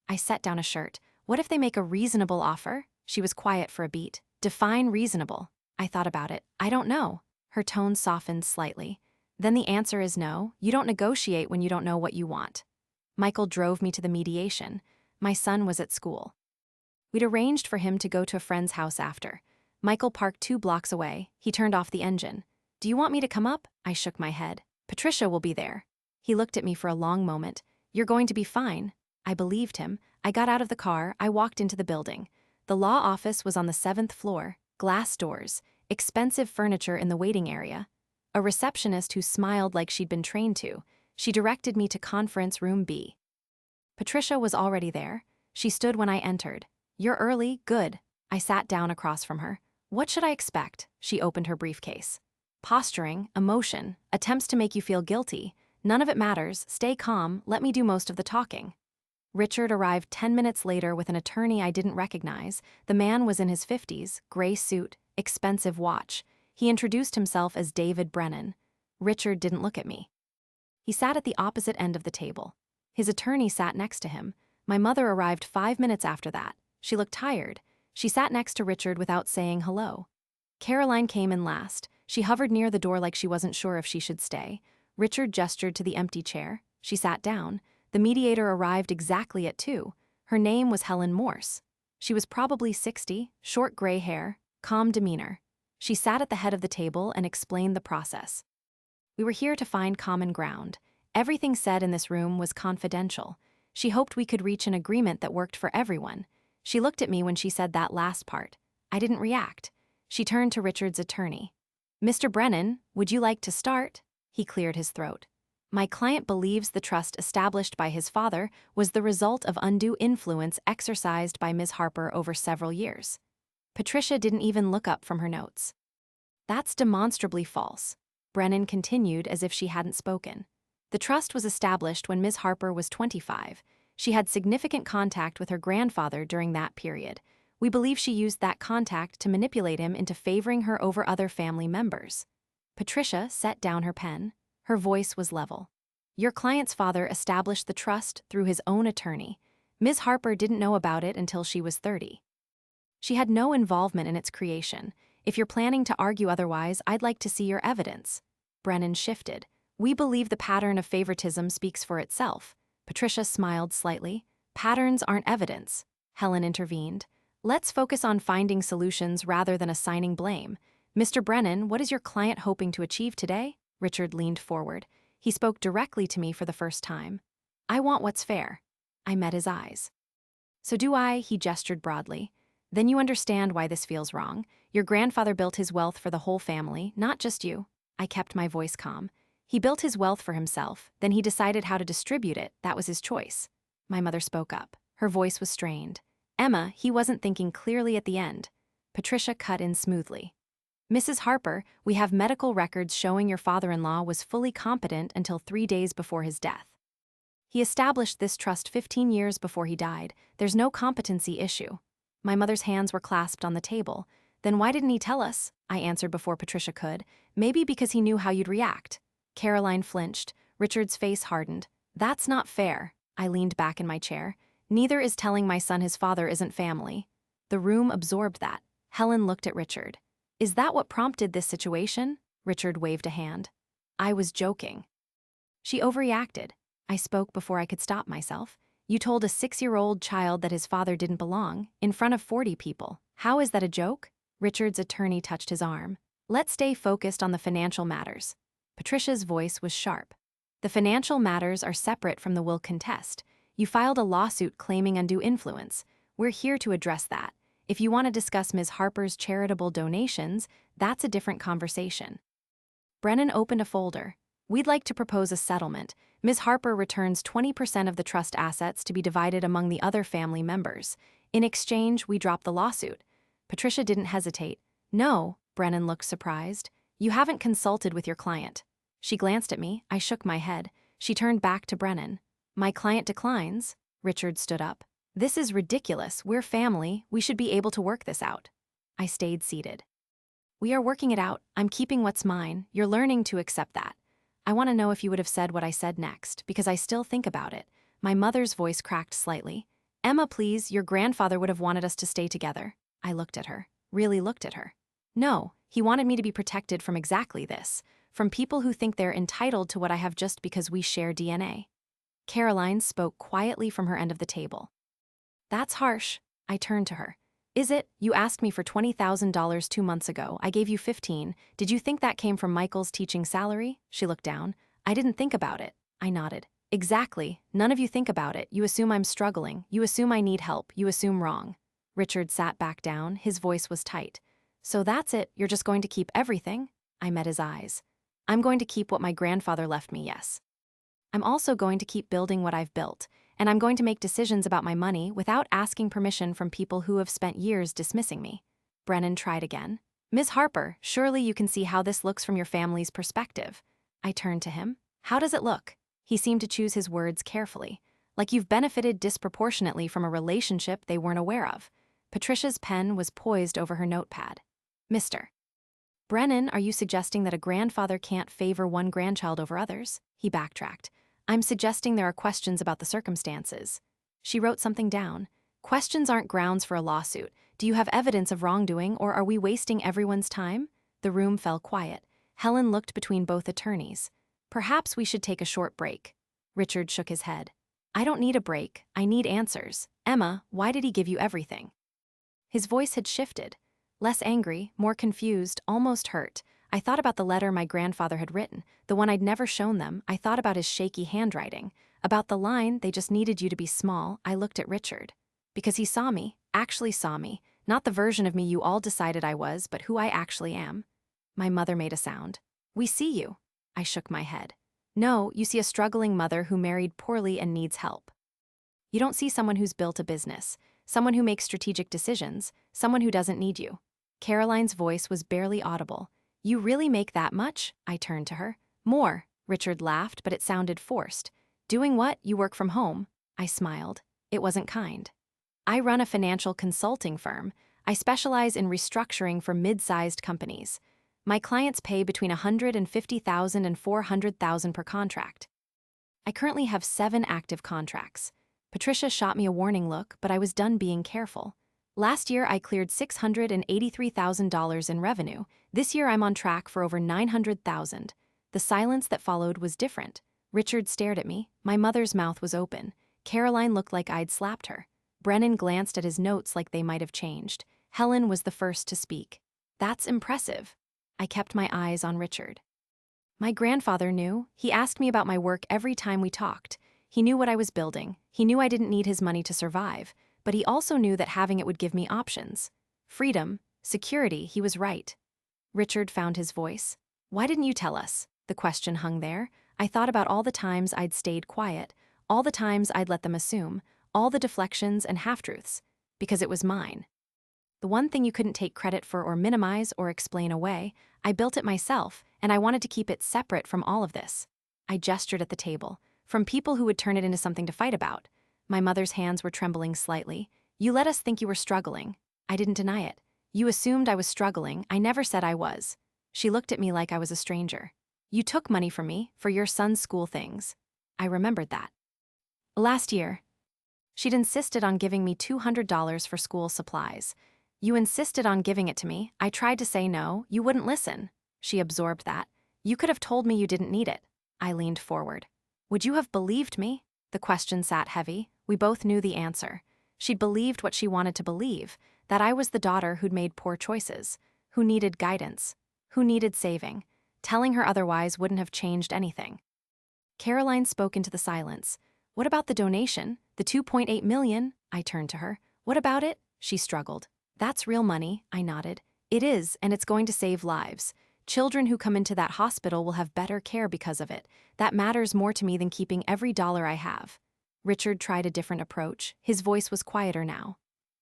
I set down a shirt. "What if they make a reasonable offer?" She was quiet for a beat. "Define reasonable." I thought about it. "I don't know." Her tone softened slightly. "Then the answer is no. You don't negotiate when you don't know what you want." Michael drove me to the mediation. My son was at school. We'd arranged for him to go to a friend's house after. Michael parked 2 blocks away. He turned off the engine. "Do you want me to come up?" I shook my head. "Patricia will be there." He looked at me for a long moment. "You're going to be fine." I believed him. I got out of the car. I walked into the building. The law office was on the 7th floor, glass doors, expensive furniture in the waiting area. A receptionist who smiled like she'd been trained to. She directed me to conference room B. Patricia was already there. She stood when I entered. "You're early, good." I sat down across from her. "What should I expect?" She opened her briefcase. "Posturing, emotion, attempts to make you feel guilty. None of it matters. Stay calm. Let me do most of the talking." Richard arrived 10 minutes later with an attorney I didn't recognize. The man was in his 50s, gray suit, expensive watch. He introduced himself as David Brennan. Richard didn't look at me. He sat at the opposite end of the table. His attorney sat next to him. My mother arrived 5 minutes after that. She looked tired. She sat next to Richard without saying hello. Caroline came in last. She hovered near the door like she wasn't sure if she should stay. Richard gestured to the empty chair. She sat down. The mediator arrived exactly at 2. Her name was Helen Morse. She was probably 60, short gray hair, calm demeanor. She sat at the head of the table and explained the process. We were here to find common ground. Everything said in this room was confidential. She hoped we could reach an agreement that worked for everyone. She looked at me when she said that last part. I didn't react. She turned to Richard's attorney. "Mr. Brennan, would you like to start?" He cleared his throat. "My client believes the trust established by his father was the result of undue influence exercised by Ms. Harper over several years." Patricia didn't even look up from her notes. "That's demonstrably false." Brennan continued as if she hadn't spoken. "The trust was established when Ms. Harper was 25. She had significant contact with her grandfather during that period. We believe she used that contact to manipulate him into favoring her over other family members." Patricia set down her pen. Her voice was level. "Your client's father established the trust through his own attorney. Ms. Harper didn't know about it until she was 30. She had no involvement in its creation. If you're planning to argue otherwise, I'd like to see your evidence." Brennan shifted. "We believe the pattern of favoritism speaks for itself." Patricia smiled slightly. "Patterns aren't evidence." Helen intervened. "Let's focus on finding solutions rather than assigning blame. Mr. Brennan, what is your client hoping to achieve today?" Richard leaned forward. He spoke directly to me for the first time. "I want what's fair." I met his eyes. "So do I," he gestured broadly. "Then you understand why this feels wrong. Your grandfather built his wealth for the whole family, not just you." I kept my voice calm. "He built his wealth for himself, then he decided how to distribute it. That was his choice." My mother spoke up. Her voice was strained. Emma, he wasn't thinking clearly at the end. Patricia cut in smoothly. Mrs. Harper, we have medical records showing your father-in-law was fully competent until 3 days before his death. He established this trust 15 years before he died. There's no competency issue. My mother's hands were clasped on the table. Then why didn't he tell us? I answered before Patricia could. Maybe because he knew how you'd react. Caroline flinched. Richard's face hardened. That's not fair. I leaned back in my chair. Neither is telling my son his father isn't family. The room absorbed that. Helen looked at Richard. Is that what prompted this situation? Richard waved a hand. I was joking. She overreacted. I spoke before I could stop myself. You told a 6-year-old child that his father didn't belong, in front of 40 people. How is that a joke? Richard's attorney touched his arm. Let's stay focused on the financial matters. Patricia's voice was sharp. The financial matters are separate from the will contest. You filed a lawsuit claiming undue influence. We're here to address that. If you want to discuss Ms. Harper's charitable donations, that's a different conversation. Brennan opened a folder. We'd like to propose a settlement. Ms. Harper returns 20% of the trust assets to be divided among the other family members. In exchange, we drop the lawsuit. Patricia didn't hesitate. No, Brennan looked surprised. You haven't consulted with your client. She glanced at me. I shook my head. She turned back to Brennan. My client declines. Richard stood up. This is ridiculous. We're family. We should be able to work this out. I stayed seated. We are working it out. I'm keeping what's mine. You're learning to accept that. I want to know if you would have said what I said next, because I still think about it. My mother's voice cracked slightly. Emma, please, your grandfather would have wanted us to stay together. I looked at her. Really looked at her. No, he wanted me to be protected from exactly this, from people who think they're entitled to what I have just because we share DNA. Caroline spoke quietly from her end of the table. That's harsh. I turned to her. Is it? You asked me for $20,000 2 months ago. I gave you 15. Did you think that came from Michael's teaching salary? She looked down. I didn't think about it. I nodded. Exactly. None of you think about it. You assume I'm struggling. You assume I need help. You assume wrong. Richard sat back down. His voice was tight. So that's it. You're just going to keep everything? I met his eyes. I'm going to keep what my grandfather left me, yes. I'm also going to keep building what I've built. And I'm going to make decisions about my money without asking permission from people who have spent years dismissing me. Brennan tried again. Ms. Harper, surely you can see how this looks from your family's perspective. I turned to him. How does it look? He seemed to choose his words carefully. Like you've benefited disproportionately from a relationship they weren't aware of. Patricia's pen was poised over her notepad. Mr. Brennan, are you suggesting that a grandfather can't favor one grandchild over others? He backtracked. I'm suggesting there are questions about the circumstances. She wrote something down. Questions aren't grounds for a lawsuit. Do you have evidence of wrongdoing, or are we wasting everyone's time? The room fell quiet. Helen looked between both attorneys. Perhaps we should take a short break. Richard shook his head. I don't need a break. I need answers. Emma, why did he give you everything? His voice had shifted. Less angry, more confused, almost hurt. I thought about the letter my grandfather had written, the one I'd never shown them. I thought about his shaky handwriting. About the line, they just needed you to be small. I looked at Richard. Because he saw me, actually saw me. Not the version of me you all decided I was, but who I actually am. My mother made a sound. We see you. I shook my head. No, you see a struggling mother who married poorly and needs help. You don't see someone who's built a business, someone who makes strategic decisions, someone who doesn't need you. Caroline's voice was barely audible. You really make that much? I turned to her. More. Richard laughed, but it sounded forced. Doing what? You work from home? I smiled. It wasn't kind. I run a financial consulting firm. I specialize in restructuring for mid-sized companies. My clients pay between $150,000 and $400,000 per contract. I currently have 7 active contracts. Patricia shot me a warning look, but I was done being careful. Last year, I cleared $683,000 in revenue. This year, I'm on track for over $900,000. The silence that followed was different. Richard stared at me. My mother's mouth was open. Caroline looked like I'd slapped her. Brennan glanced at his notes like they might have changed. Helen was the first to speak. That's impressive. I kept my eyes on Richard. My grandfather knew. He asked me about my work every time we talked. He knew what I was building. He knew I didn't need his money to survive. But he also knew that having it would give me options. Freedom, security, he was right. Richard found his voice. Why didn't you tell us? The question hung there. I thought about all the times I'd stayed quiet, all the times I'd let them assume, all the deflections and half-truths. because it was mine. The one thing you couldn't take credit for or minimize or explain away. I built it myself, and I wanted to keep it separate from all of this. I gestured at the table, from people who would turn it into something to fight about. My mother's hands were trembling slightly. You let us think you were struggling. I didn't deny it. You assumed I was struggling. I never said I was. She looked at me like I was a stranger. You took money from me for your son's school things. I remembered that. Last year, she'd insisted on giving me $200 for school supplies. You insisted on giving it to me. I tried to say no. You wouldn't listen. She absorbed that. You could have told me you didn't need it. I leaned forward. Would you have believed me? The question sat heavy. We both knew the answer. She'd believed what she wanted to believe, that I was the daughter who'd made poor choices, who needed guidance, who needed saving. Telling her otherwise wouldn't have changed anything. Caroline spoke into the silence. What about the donation? The $2.8 million? I turned to her. What about it? She struggled. That's real money, I nodded. It is, and it's going to save lives. Children who come into that hospital will have better care because of it. That matters more to me than keeping every dollar I have. Richard tried a different approach. His voice was quieter now.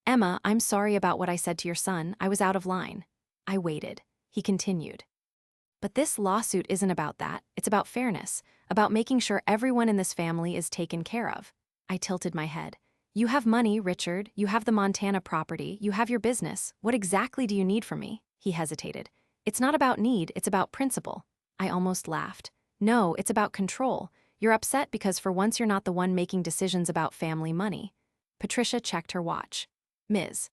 Emma, I'm sorry about what I said to your son. I was out of line. I waited. He continued. But this lawsuit isn't about that. It's about fairness, about making sure everyone in this family is taken care of. I tilted my head. You have money, Richard. You have the Montana property. You have your business. What exactly do you need from me? He hesitated. It's not about need, it's about principle. I almost laughed. No, it's about control. You're upset because for once you're not the one making decisions about family money. Patricia checked her watch. Ms.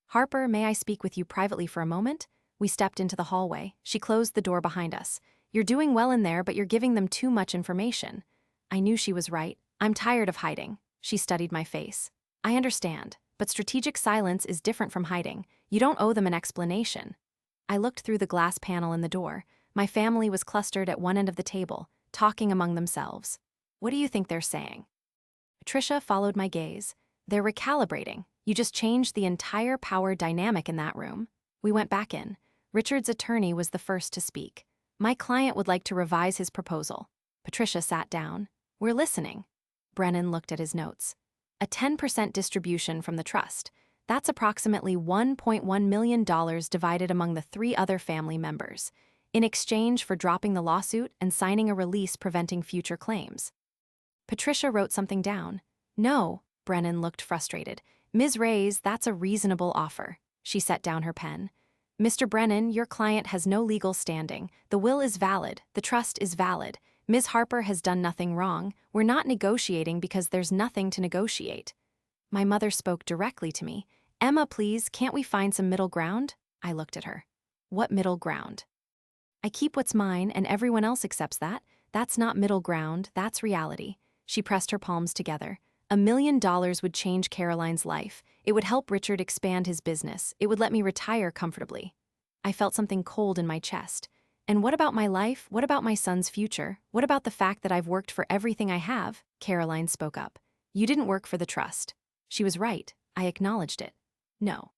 Harper, may I speak with you privately for a moment? We stepped into the hallway. She closed the door behind us. You're doing well in there, but you're giving them too much information. I knew she was right. I'm tired of hiding. She studied my face. I understand, but strategic silence is different from hiding. You don't owe them an explanation. I looked through the glass panel in the door. My family was clustered at one end of the table, talking among themselves. What do you think they're saying? Patricia followed my gaze. They're recalibrating. You just changed the entire power dynamic in that room. We went back in. Richard's attorney was the first to speak. My client would like to revise his proposal. Patricia sat down. We're listening. Brennan looked at his notes. A 10% distribution from the trust. That's approximately $1.1 million divided among the 3 other family members, in exchange for dropping the lawsuit and signing a release preventing future claims. Patricia wrote something down. No, Brennan looked frustrated. Ms. Reyes, that's a reasonable offer. She set down her pen. Mr. Brennan, your client has no legal standing. The will is valid. The trust is valid. Ms. Harper has done nothing wrong. We're not negotiating because there's nothing to negotiate. My mother spoke directly to me. Emma, please, can't we find some middle ground? I looked at her. What middle ground? I keep what's mine and everyone else accepts that. That's not middle ground, that's reality. She pressed her palms together. $1 million would change Caroline's life. It would help Richard expand his business. It would let me retire comfortably. I felt something cold in my chest. And what about my life? What about my son's future? What about the fact that I've worked for everything I have? Caroline spoke up. You didn't work for the trust. She was right. I acknowledged it. No.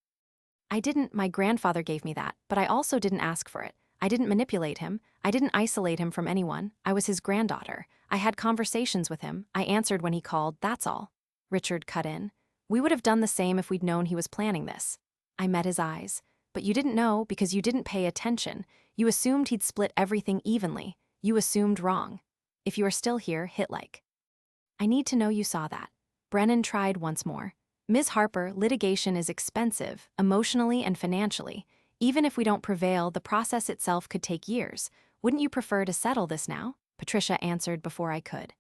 I didn't. My grandfather gave me that, but I also didn't ask for it. I didn't manipulate him. I didn't isolate him from anyone. I was his granddaughter. I had conversations with him. I answered when he called, that's all. Richard cut in. We would have done the same if we'd known he was planning this. I met his eyes. But you didn't know because you didn't pay attention. You assumed he'd split everything evenly. You assumed wrong. If you are still here, hit like. I need to know you saw that. Brennan tried once more. Ms. Harper, litigation is expensive, emotionally and financially. Even if we don't prevail, the process itself could take years. Wouldn't you prefer to settle this now? Patricia answered before I could.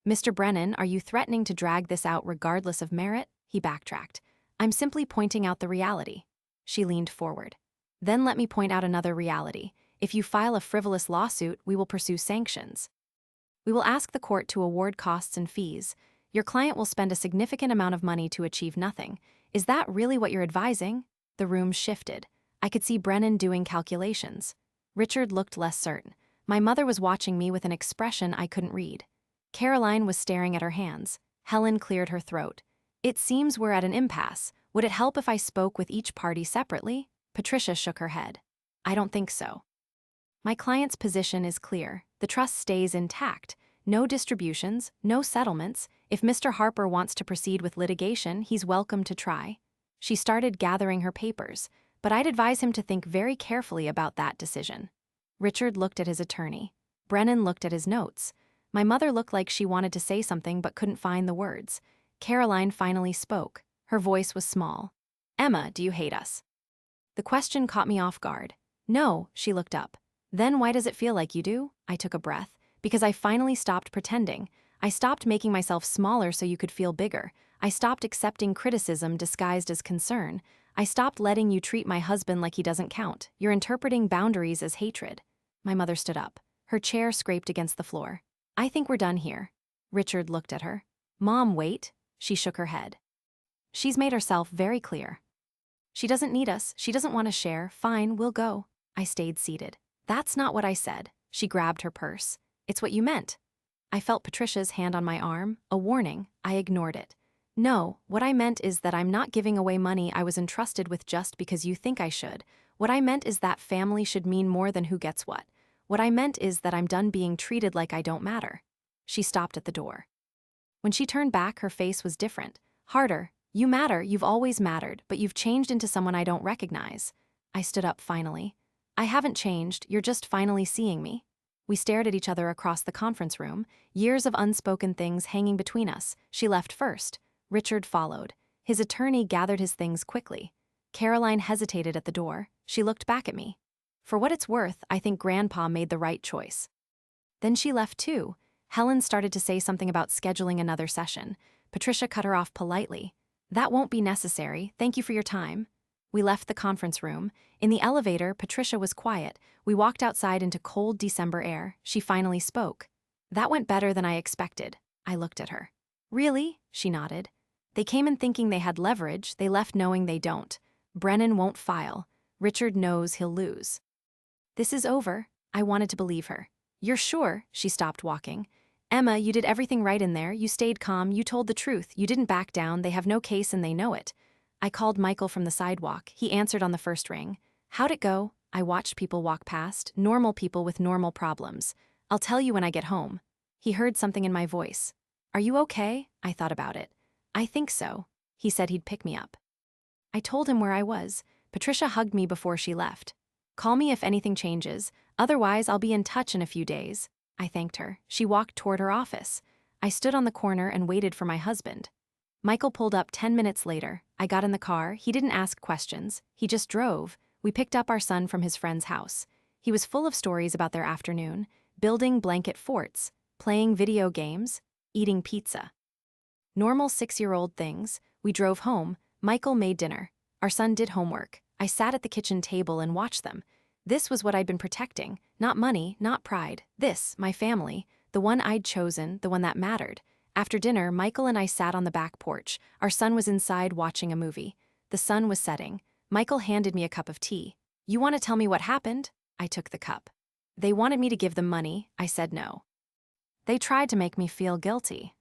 Mr. Brennan, are you threatening to drag this out regardless of merit? He backtracked. I'm simply pointing out the reality. She leaned forward. Then let me point out another reality. If you file a frivolous lawsuit, we will pursue sanctions. We will ask the court to award costs and fees. Your client will spend a significant amount of money to achieve nothing. Is that really what you're advising? The room shifted. I could see Brennan doing calculations. Richard looked less certain. My mother was watching me with an expression I couldn't read. Caroline was staring at her hands. Helen cleared her throat. It seems we're at an impasse. Would it help if I spoke with each party separately? Patricia shook her head. I don't think so. My client's position is clear. The trust stays intact. No distributions, no settlements. If Mr. Harper wants to proceed with litigation, he's welcome to try. She started gathering her papers, but I'd advise him to think very carefully about that decision. Richard looked at his attorney. Brennan looked at his notes. My mother looked like she wanted to say something but couldn't find the words. Caroline finally spoke. Her voice was small. "Emma, do you hate us?" The question caught me off guard. "No," she looked up. "Then why does it feel like you do?" I took a breath. "Because I finally stopped pretending. I stopped making myself smaller so you could feel bigger. I stopped accepting criticism disguised as concern. I stopped letting you treat my husband like he doesn't count. You're interpreting boundaries as hatred." My mother stood up. Her chair scraped against the floor. "I think we're done here." Richard looked at her. "Mom, wait." She shook her head. "She's made herself very clear. She doesn't need us, she doesn't want to share. Fine, we'll go." I stayed seated. "That's not what I said." She grabbed her purse. "It's what you meant." I felt Patricia's hand on my arm, a warning. I ignored it. "No, what I meant is that I'm not giving away money I was entrusted with just because you think I should. What I meant is that family should mean more than who gets what. What I meant is that I'm done being treated like I don't matter." She stopped at the door. When she turned back, her face was different. Harder. "You matter, you've always mattered, but you've changed into someone I don't recognize." I stood up finally. "I haven't changed, you're just finally seeing me." We stared at each other across the conference room, years of unspoken things hanging between us. She left first. Richard followed. His attorney gathered his things quickly. Caroline hesitated at the door. She looked back at me. For what it's worth, I think Grandpa made the right choice. Then she left too. Helen started to say something about scheduling another session. Patricia cut her off politely. "That won't be necessary, thank you for your time." We left the conference room. In the elevator, Patricia was quiet. We walked outside into cold December air. She finally spoke. "That went better than I expected." I looked at her. "Really?" She nodded. "They came in thinking they had leverage, they left knowing they don't. Brennan won't file. Richard knows he'll lose." "This is over." I wanted to believe her. "You're sure?" She stopped walking. "Emma, you did everything right in there. You stayed calm, you told the truth, you didn't back down, they have no case and they know it." I called Michael from the sidewalk. He answered on the first ring. "How'd it go?" I watched people walk past, normal people with normal problems. "I'll tell you when I get home." He heard something in my voice. "Are you okay?" I thought about it. "I think so." He said he'd pick me up. I told him where I was. Patricia hugged me before she left. "Call me if anything changes. Otherwise, I'll be in touch in a few days." I thanked her. She walked toward her office. I stood on the corner and waited for my husband. Michael pulled up 10 minutes later. I got in the car. He didn't ask questions. He just drove. We picked up our son from his friend's house. He was full of stories about their afternoon, building blanket forts, playing video games, eating pizza. Normal 6-year-old things. We drove home. Michael made dinner. Our son did homework. I sat at the kitchen table and watched them. This was what I'd been protecting. Not money, not pride. This, my family, the one I'd chosen, the one that mattered. After dinner, Michael and I sat on the back porch. Our son was inside watching a movie. The sun was setting. Michael handed me a cup of tea. "You want to tell me what happened?" I took the cup. "They wanted me to give them money." I said no. "They tried to make me feel guilty."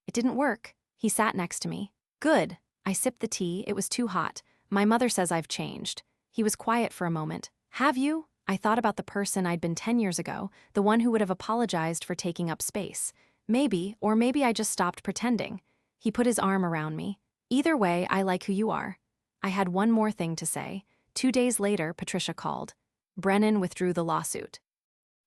"It didn't work." He sat next to me. "Good." I sipped the tea. It was too hot. "My mother says I've changed." He was quiet for a moment. "Have you?" I thought about the person I'd been 10 years ago, the one who would have apologized for taking up space. Maybe, or maybe I just stopped pretending. He put his arm around me. "Either way, I like who you are." I had one more thing to say. 2 days later, Patricia called. Brennan withdrew the lawsuit.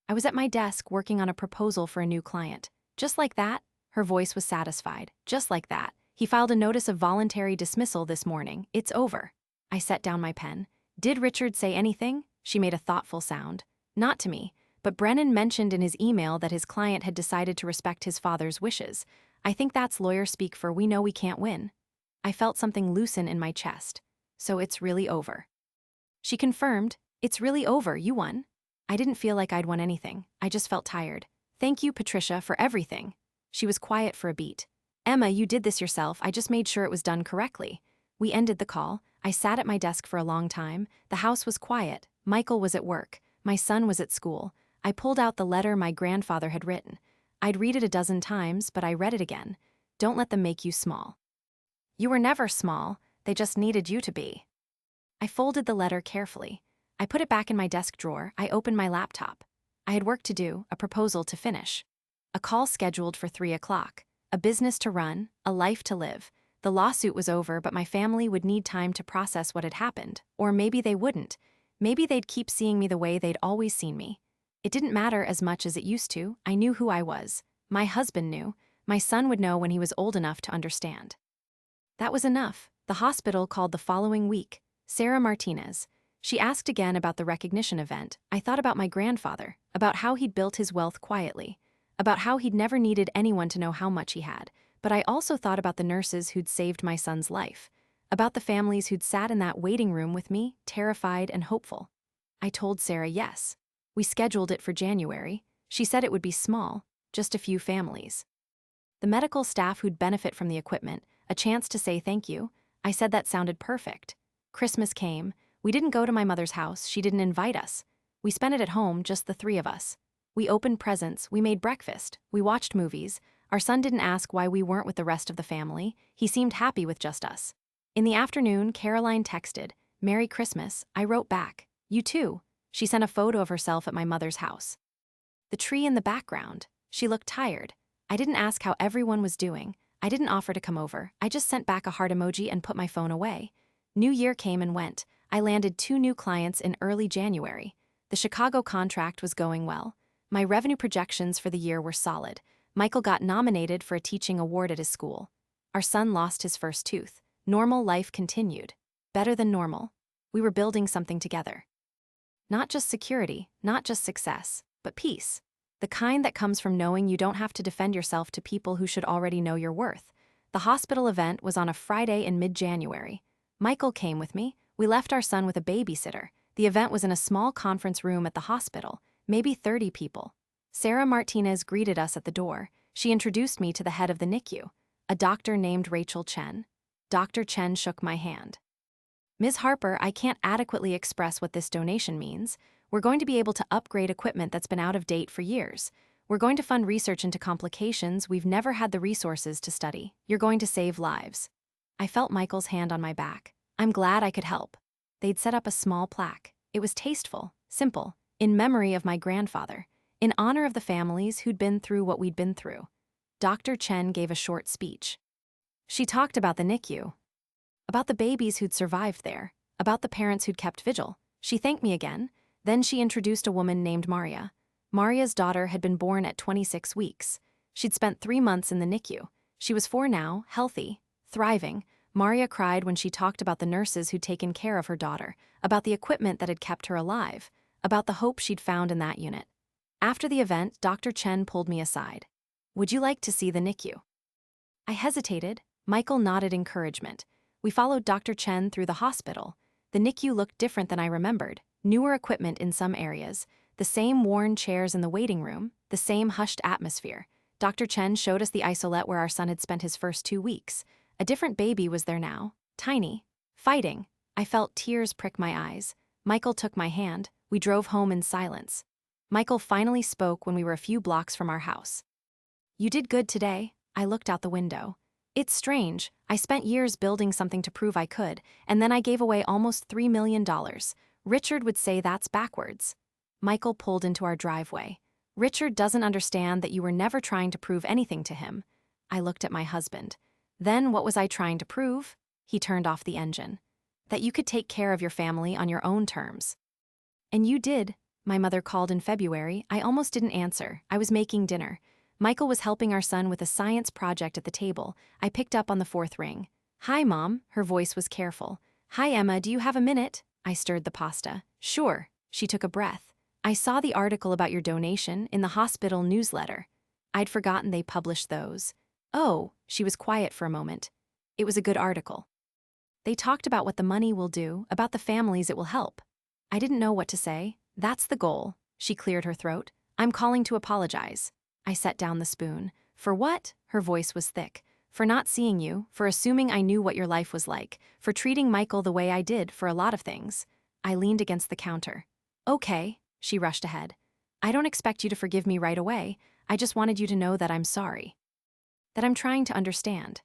I was at my desk working on a proposal for a new client. "Just like that?" Her voice was satisfied. "Just like that. He filed a notice of voluntary dismissal this morning. It's over." I set down my pen. "Did Richard say anything?" She made a thoughtful sound. "Not to me. But Brennan mentioned in his email that his client had decided to respect his father's wishes. I think that's lawyer speak for we know we can't win." I felt something loosen in my chest. "So it's really over." She confirmed, "It's really over, you won." I didn't feel like I'd won anything. I just felt tired. "Thank you, Patricia, for everything." She was quiet for a beat. "Emma, you did this yourself. I just made sure it was done correctly." We ended the call. I sat at my desk for a long time. The house was quiet. Michael was at work. My son was at school. I pulled out the letter my grandfather had written. I'd read it a dozen times, but I read it again. "Don't let them make you small. You were never small, they just needed you to be." I folded the letter carefully. I put it back in my desk drawer. I opened my laptop. I had work to do, a proposal to finish. A call scheduled for 3 o'clock. A business to run, a life to live. The lawsuit was over, but my family would need time to process what had happened. Or maybe they wouldn't. Maybe they'd keep seeing me the way they'd always seen me. It didn't matter as much as it used to. I knew who I was. My husband knew. My son would know when he was old enough to understand. That was enough. The hospital called the following week. Sarah Martinez. She asked again about the recognition event. I thought about my grandfather, about how he'd built his wealth quietly, about how he'd never needed anyone to know how much he had. But I also thought about the nurses who'd saved my son's life, about the families who'd sat in that waiting room with me, terrified and hopeful. I told Sarah yes. We scheduled it for January. She said it would be small, just a few families. The medical staff who'd benefit from the equipment, a chance to say thank you. I said that sounded perfect. Christmas came. We didn't go to my mother's house. She didn't invite us. We spent it at home, just the three of us. We opened presents. We made breakfast. We watched movies. Our son didn't ask why we weren't with the rest of the family. He seemed happy with just us. In the afternoon, Caroline texted, "Merry Christmas." I wrote back, "You too." She sent a photo of herself at my mother's house. The tree in the background. She looked tired. I didn't ask how everyone was doing. I didn't offer to come over. I just sent back a heart emoji and put my phone away. New Year came and went. I landed 2 new clients in early January. The Chicago contract was going well. My revenue projections for the year were solid. Michael got nominated for a teaching award at his school. Our son lost his first tooth. Normal life continued. Better than normal. We were building something together. Not just security, not just success, but peace. The kind that comes from knowing you don't have to defend yourself to people who should already know your worth. The hospital event was on a Friday in mid-January. Michael came with me. We left our son with a babysitter. The event was in a small conference room at the hospital, maybe 30 people. Sarah Martinez greeted us at the door. She introduced me to the head of the NICU, a doctor named Rachel Chen. Dr. Chen shook my hand. "Ms. Harper, I can't adequately express what this donation means. We're going to be able to upgrade equipment that's been out of date for years. We're going to fund research into complications we've never had the resources to study. You're going to save lives." I felt Michael's hand on my back. I'm glad I could help. They'd set up a small plaque. It was tasteful, simple, in memory of my grandfather, in honor of the families who'd been through what we'd been through. Dr. Chen gave a short speech. She talked about the NICU, about the babies who'd survived there, about the parents who'd kept vigil. She thanked me again. Then she introduced a woman named Maria. Maria's daughter had been born at 26 weeks. She'd spent 3 months in the NICU. She was 4 now, healthy, thriving. Maria cried when she talked about the nurses who'd taken care of her daughter, about the equipment that had kept her alive, about the hope she'd found in that unit. After the event, Dr. Chen pulled me aside. "Would you like to see the NICU?" I hesitated. Michael nodded encouragement. We followed Dr. Chen through the hospital. The NICU looked different than I remembered. Newer equipment in some areas, the same worn chairs in the waiting room, the same hushed atmosphere. Dr. Chen showed us the isolette where our son had spent his first 2 weeks. A different baby was there now, tiny, fighting. I felt tears prick my eyes. Michael took my hand. We drove home in silence. Michael finally spoke when we were a few blocks from our house. "You did good today." I looked out the window. "It's strange. I spent years building something to prove I could, and then I gave away almost $3 million. Richard would say that's backwards." Michael pulled into our driveway. "Richard doesn't understand that you were never trying to prove anything to him." I looked at my husband. "Then what was I trying to prove?" He turned off the engine. "That you could take care of your family on your own terms." "And you did." My mother called in February. I almost didn't answer. I was making dinner. Michael was helping our son with a science project at the table. I picked up on the 4th ring. "Hi, Mom." Her voice was careful. "Hi, Emma, do you have a minute?" I stirred the pasta. "Sure." She took a breath. "I saw the article about your donation in the hospital newsletter." I'd forgotten they published those. "Oh." She was quiet for a moment. "It was a good article. They talked about what the money will do, about the families it will help." I didn't know what to say. "That's the goal." She cleared her throat. "I'm calling to apologize." I set down the spoon. "For what?" Her voice was thick. "For not seeing you, for assuming I knew what your life was like, for treating Michael the way I did for a lot of things." I leaned against the counter. "Okay." She rushed ahead. "I don't expect you to forgive me right away. I just wanted you to know that I'm sorry. That I'm trying to understand."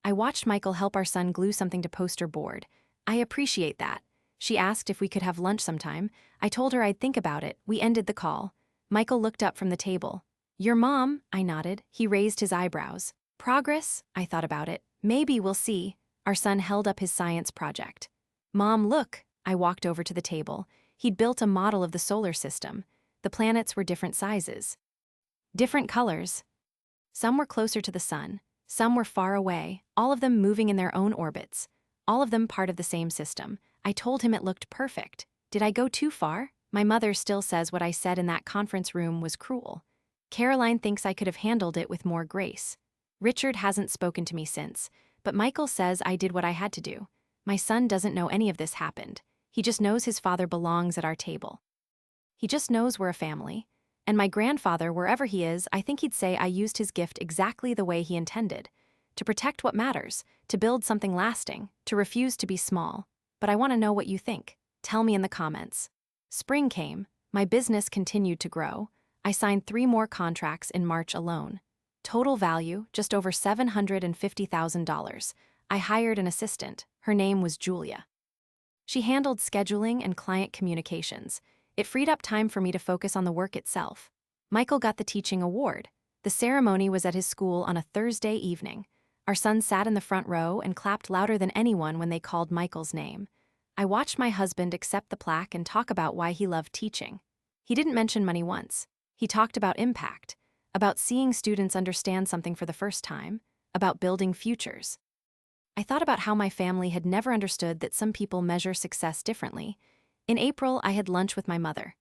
I watched Michael help our son glue something to poster board. "I appreciate that." She asked if we could have lunch sometime. I told her I'd think about it. We ended the call. Michael looked up from the table. "Your mom?" I nodded. He raised his eyebrows. Progress? I thought about it. Maybe we'll see. Our son held up his science project. Mom, look. I walked over to the table. He'd built a model of the solar system. The planets were different sizes. Different colors. Some were closer to the sun. Some were far away, all of them moving in their own orbits. All of them part of the same system. I told him it looked perfect. Did I go too far? My mother still says what I said in that conference room was cruel. Caroline thinks I could have handled it with more grace. Richard hasn't spoken to me since, but Michael says I did what I had to do. My son doesn't know any of this happened. He just knows his father belongs at our table. He just knows we're a family. And my grandfather, wherever he is, I think he'd say I used his gift exactly the way he intended. To protect what matters, to build something lasting, to refuse to be small. But I want to know what you think. Tell me in the comments. Spring came. My business continued to grow. I signed 3 more contracts in March alone. Total value, just over $750,000. I hired an assistant. Her name was Julia. She handled scheduling and client communications. It freed up time for me to focus on the work itself. Michael got the teaching award. The ceremony was at his school on a Thursday evening. Our son sat in the front row and clapped louder than anyone when they called Michael's name. I watched my husband accept the plaque and talk about why he loved teaching. He didn't mention money once. He talked about impact, about seeing students understand something for the first time, about building futures. I thought about how my family had never understood that some people measure success differently. In April, I had lunch with my mother.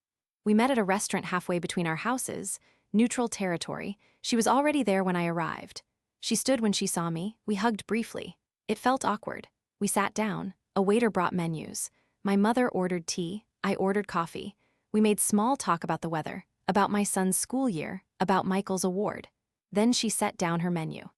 We met at a restaurant halfway between our houses, neutral territory. She was already there when I arrived. She stood when she saw me. We hugged briefly. It felt awkward. We sat down. A waiter brought menus. My mother ordered tea. I ordered coffee. We made small talk about the weather, about my son's school year, about Michael's award. Then she set down her menu.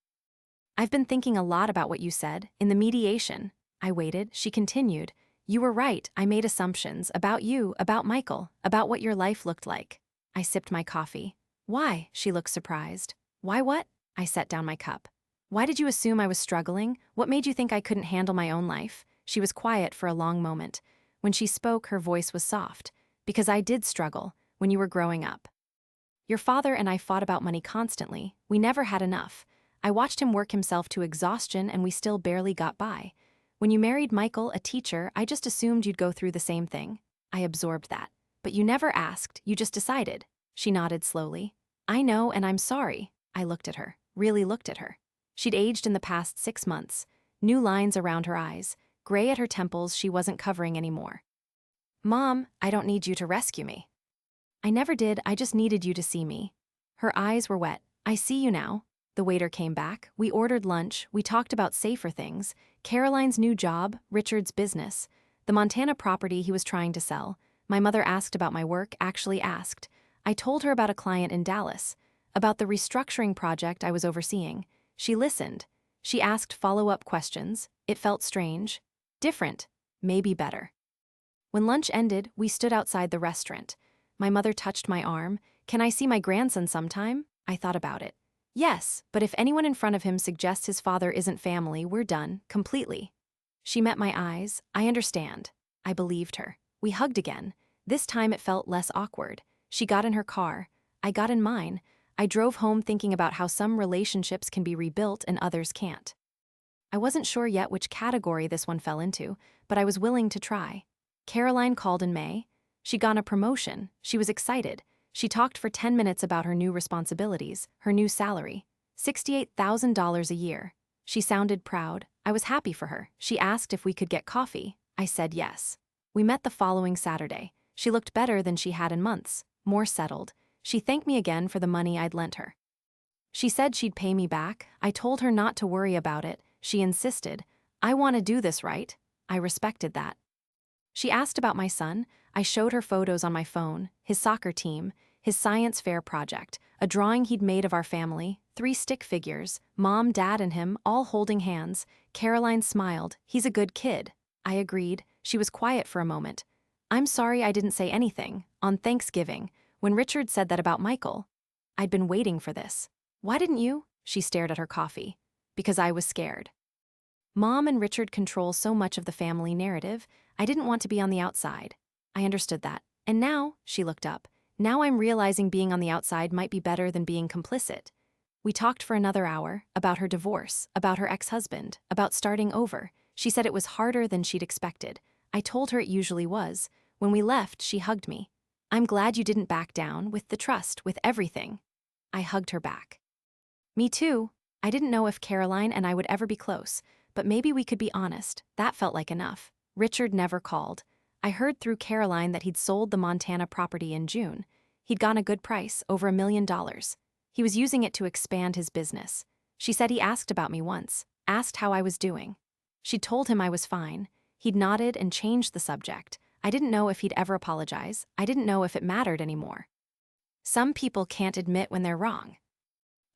I've been thinking a lot about what you said, in the mediation. I waited. She continued. You were right. I made assumptions about you, about Michael, about what your life looked like. I sipped my coffee. Why? She looked surprised. Why what? I set down my cup. Why did you assume I was struggling? What made you think I couldn't handle my own life? She was quiet for a long moment. When she spoke, her voice was soft. Because I did struggle, when you were growing up. Your father and I fought about money constantly. We never had enough. I watched him work himself to exhaustion and we still barely got by. When you married Michael, a teacher, I just assumed you'd go through the same thing. I absorbed that. But you never asked, you just decided. She nodded slowly. I know, and I'm sorry. I looked at her, really looked at her. She'd aged in the past 6 months. New lines around her eyes, gray at her temples she wasn't covering anymore. Mom, I don't need you to rescue me. I never did, I just needed you to see me. Her eyes were wet. I see you now. The waiter came back. We ordered lunch. We talked about safer things. Caroline's new job, Richard's business, the Montana property he was trying to sell. My mother asked about my work, actually asked. I told her about a client in Dallas, about the restructuring project I was overseeing. She listened. She asked follow-up questions. It felt strange. Different. Maybe better. When lunch ended, we stood outside the restaurant. My mother touched my arm. Can I see my grandson sometime? I thought about it. Yes, but if anyone in front of him suggests his father isn't family, we're done, completely. She met my eyes. I understand. I believed her. We hugged again. This time it felt less awkward. She got in her car. I got in mine. I drove home thinking about how some relationships can be rebuilt and others can't. I wasn't sure yet which category this one fell into, but I was willing to try. Caroline called in May. She'd gotten a promotion. She was excited. She talked for 10 minutes about her new responsibilities, her new salary, $68,000 a year. She sounded proud. I was happy for her. She asked if we could get coffee. I said yes. We met the following Saturday. She looked better than she had in months, more settled. She thanked me again for the money I'd lent her. She said she'd pay me back. I told her not to worry about it. She insisted. I want to do this right. I respected that. She asked about my son. I showed her photos on my phone, his soccer team, his science fair project, a drawing he'd made of our family, 3 stick figures, Mom, Dad, and him, all holding hands. Caroline smiled. He's a good kid. I agreed. She was quiet for a moment. I'm sorry I didn't say anything. On Thanksgiving, when Richard said that about Michael. I'd been waiting for this. Why didn't you? She stared at her coffee. Because I was scared. Mom and Richard control so much of the family narrative. I didn't want to be on the outside. I understood that. And now, she looked up. Now I'm realizing being on the outside might be better than being complicit. We talked for another hour, about her divorce, about her ex-husband, about starting over. She said it was harder than she'd expected. I told her it usually was. When we left, she hugged me. "I'm glad you didn't back down, with the trust, with everything." I hugged her back. "Me too." I didn't know if Caroline and I would ever be close, but maybe we could be honest. That felt like enough. Richard never called. I heard through Caroline that he'd sold the Montana property in June. He'd gotten a good price, over $1 million. He was using it to expand his business. She said he asked about me once, asked how I was doing. She'd told him I was fine. He'd nodded and changed the subject. I didn't know if he'd ever apologize. I didn't know if it mattered anymore. Some people can't admit when they're wrong.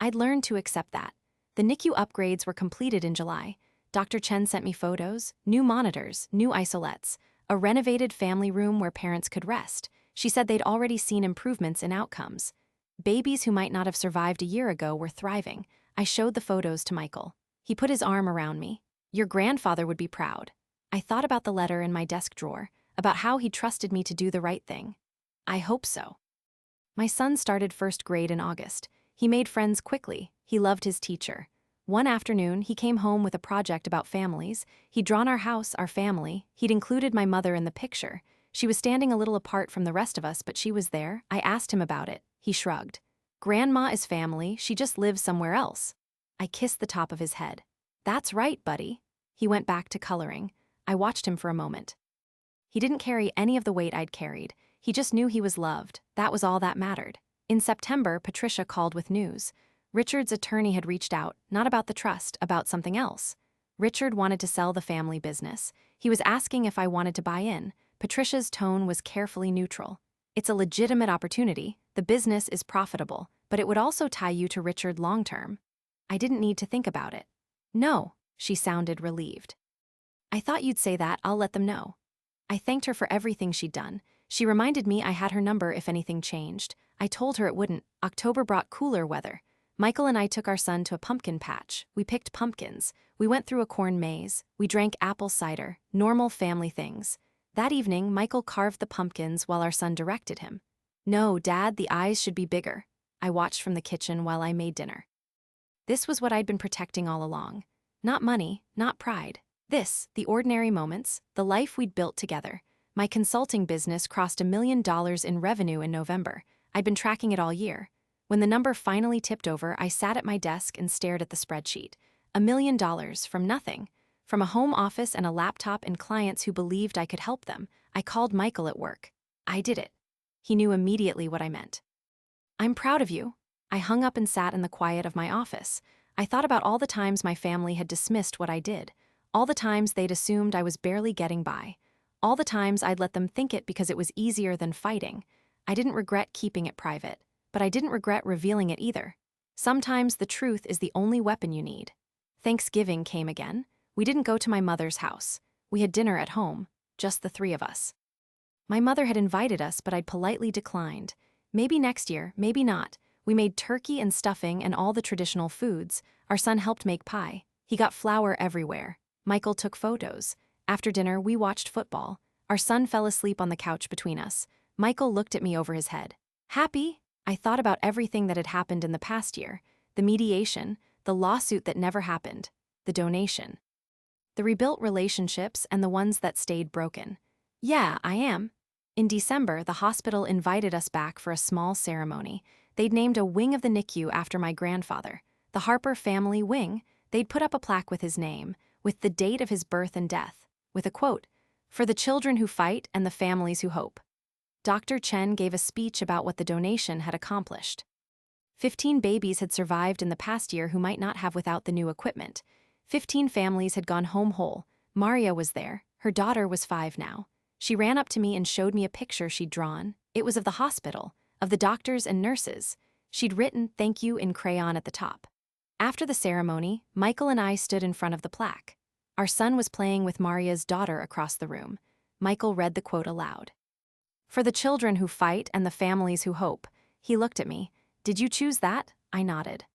I'd learned to accept that. The NICU upgrades were completed in July. Dr. Chen sent me photos, new monitors, new isolettes, a renovated family room where parents could rest. She said they'd already seen improvements in outcomes. Babies who might not have survived a year ago were thriving. I showed the photos to Michael. He put his arm around me. "Your grandfather would be proud." I thought about the letter in my desk drawer, about how he trusted me to do the right thing. I hope so. My son started first grade in August. He made friends quickly. He loved his teacher. One afternoon, he came home with a project about families. He'd drawn our house, our family. He'd included my mother in the picture. She was standing a little apart from the rest of us, but she was there. I asked him about it. He shrugged. "Grandma is family. She just lives somewhere else." I kissed the top of his head. "That's right, buddy." He went back to coloring. I watched him for a moment. He didn't carry any of the weight I'd carried. He just knew he was loved. That was all that mattered. In September, Patricia called with news. Richard's attorney had reached out, not about the trust, about something else. Richard wanted to sell the family business. He was asking if I wanted to buy in. Patricia's tone was carefully neutral. "It's a legitimate opportunity. The business is profitable, but it would also tie you to Richard long-term." I didn't need to think about it. "No," she sounded relieved. "I thought you'd say that. I'll let them know." I thanked her for everything she'd done. She reminded me I had her number if anything changed. I told her it wouldn't. October brought cooler weather. Michael and I took our son to a pumpkin patch. We picked pumpkins. We went through a corn maze. We drank apple cider, normal family things. That evening, Michael carved the pumpkins while our son directed him. "No, Dad, the eyes should be bigger." I watched from the kitchen while I made dinner. This was what I'd been protecting all along. Not money, not pride. This, the ordinary moments, the life we'd built together. My consulting business crossed $1 million in revenue in November. I'd been tracking it all year. When the number finally tipped over, I sat at my desk and stared at the spreadsheet. $1 million from nothing. From a home office and a laptop and clients who believed I could help them. I called Michael at work. I did it. He knew immediately what I meant. "I'm proud of you." I hung up and sat in the quiet of my office. I thought about all the times my family had dismissed what I did. All the times they'd assumed I was barely getting by. All the times I'd let them think it because it was easier than fighting. I didn't regret keeping it private, but I didn't regret revealing it either. Sometimes the truth is the only weapon you need. Thanksgiving came again. We didn't go to my mother's house. We had dinner at home, just the three of us. My mother had invited us, but I'd politely declined. Maybe next year, maybe not. We made turkey and stuffing and all the traditional foods. Our son helped make pie. He got flour everywhere. Michael took photos. After dinner, we watched football. Our son fell asleep on the couch between us. Michael looked at me over his head. "Happy?" I thought about everything that had happened in the past year. The mediation, the lawsuit that never happened, the donation. The rebuilt relationships and the ones that stayed broken. "Yeah, I am." In December, the hospital invited us back for a small ceremony. They'd named a wing of the NICU after my grandfather. The Harper family wing. They'd put up a plaque with his name, with the date of his birth and death, with a quote, "For the children who fight and the families who hope." Dr. Chen gave a speech about what the donation had accomplished. 15 babies had survived in the past year who might not have without the new equipment. 15 families had gone home whole. Maria was there. Her daughter was 5 now. She ran up to me and showed me a picture she'd drawn. It was of the hospital, of the doctors and nurses. She'd written "thank you" in crayon at the top. After the ceremony, Michael and I stood in front of the plaque. Our son was playing with Maria's daughter across the room. Michael read the quote aloud. "For the children who fight and the families who hope." He looked at me. "Did you choose that?" I nodded.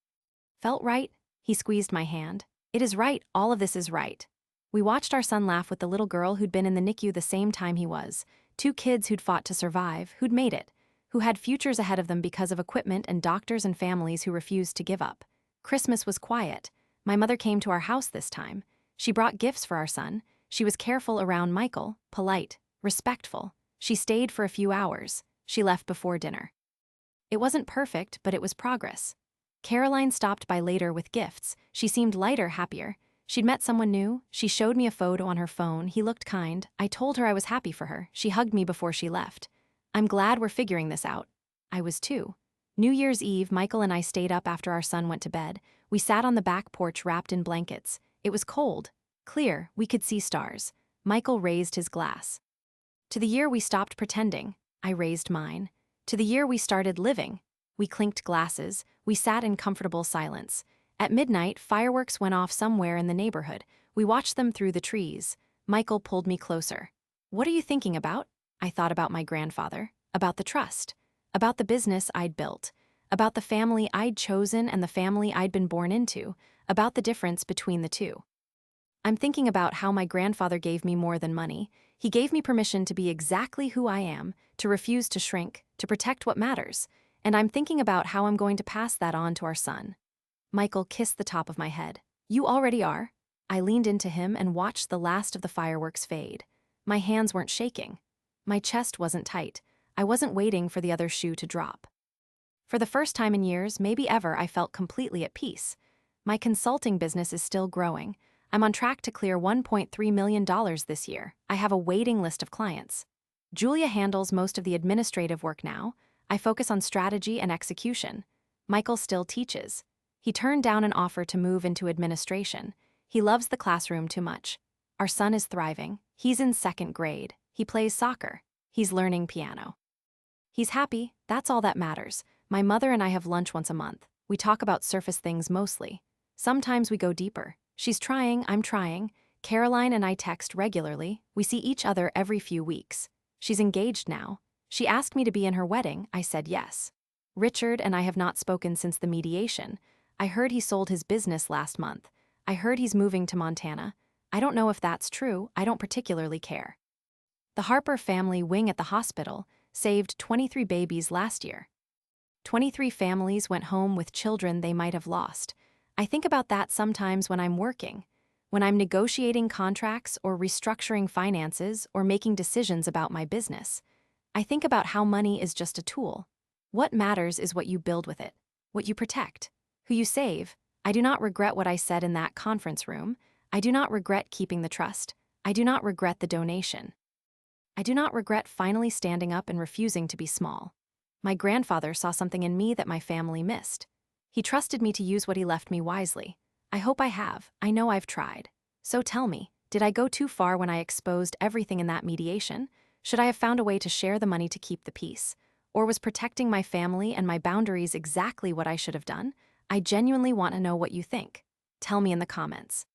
"Felt right?" He squeezed my hand. "It is right. All of this is right." We watched our son laugh with the little girl who'd been in the NICU the same time he was. 2 kids who'd fought to survive, who'd made it, who had futures ahead of them because of equipment and doctors and families who refused to give up. Christmas was quiet. My mother came to our house this time. She brought gifts for our son. She was careful around Michael, polite, respectful. She stayed for a few hours. She left before dinner. It wasn't perfect, but it was progress. Caroline stopped by later with gifts. She seemed lighter, happier. She'd met someone new. She showed me a photo on her phone. He looked kind. I told her I was happy for her. She hugged me before she left. I'm glad we're figuring this out. I was too. New Year's Eve, Michael and I stayed up after our son went to bed. We sat on the back porch wrapped in blankets. It was cold. Clear, we could see stars. Michael raised his glass. To the year we stopped pretending. I raised mine. To the year we started living. We clinked glasses. We sat in comfortable silence. At midnight, fireworks went off somewhere in the neighborhood. We watched them through the trees. Michael pulled me closer. What are you thinking about? I thought about my grandfather, about the trust, about the business I'd built, about the family I'd chosen and the family I'd been born into, about the difference between the two. I'm thinking about how my grandfather gave me more than money. He gave me permission to be exactly who I am, to refuse to shrink, to protect what matters. And I'm thinking about how I'm going to pass that on to our son. Michael kissed the top of my head. You already are. I leaned into him and watched the last of the fireworks fade. My hands weren't shaking. My chest wasn't tight. I wasn't waiting for the other shoe to drop. For the first time in years, maybe ever, I felt completely at peace. My consulting business is still growing. I'm on track to clear $1.3 million this year. I have a waiting list of clients. Julia handles most of the administrative work now. I focus on strategy and execution. Michael still teaches. He turned down an offer to move into administration. He loves the classroom too much. Our son is thriving. He's in second grade. He plays soccer. He's learning piano. He's happy. That's all that matters. My mother and I have lunch once a month. We talk about surface things mostly. Sometimes we go deeper. She's trying, I'm trying. Caroline and I text regularly. We see each other every few weeks. She's engaged now. She asked me to be in her wedding. I said yes. Richard and I have not spoken since the mediation. I heard he sold his business last month. I heard he's moving to Montana. I don't know if that's true. I don't particularly care. The Harper family wing at the hospital saved 23 babies last year. 23 families went home with children they might have lost. I think about that sometimes when I'm working, when I'm negotiating contracts or restructuring finances or making decisions about my business. I think about how money is just a tool. What matters is what you build with it, what you protect, who you save. I do not regret what I said in that conference room. I do not regret keeping the trust. I do not regret the donation. I do not regret finally standing up and refusing to be small. My grandfather saw something in me that my family missed. He trusted me to use what he left me wisely. I hope I have. I know I've tried. So tell me, did I go too far when I exposed everything in that mediation? Should I have found a way to share the money to keep the peace? Or was protecting my family and my boundaries exactly what I should have done? I genuinely want to know what you think. Tell me in the comments.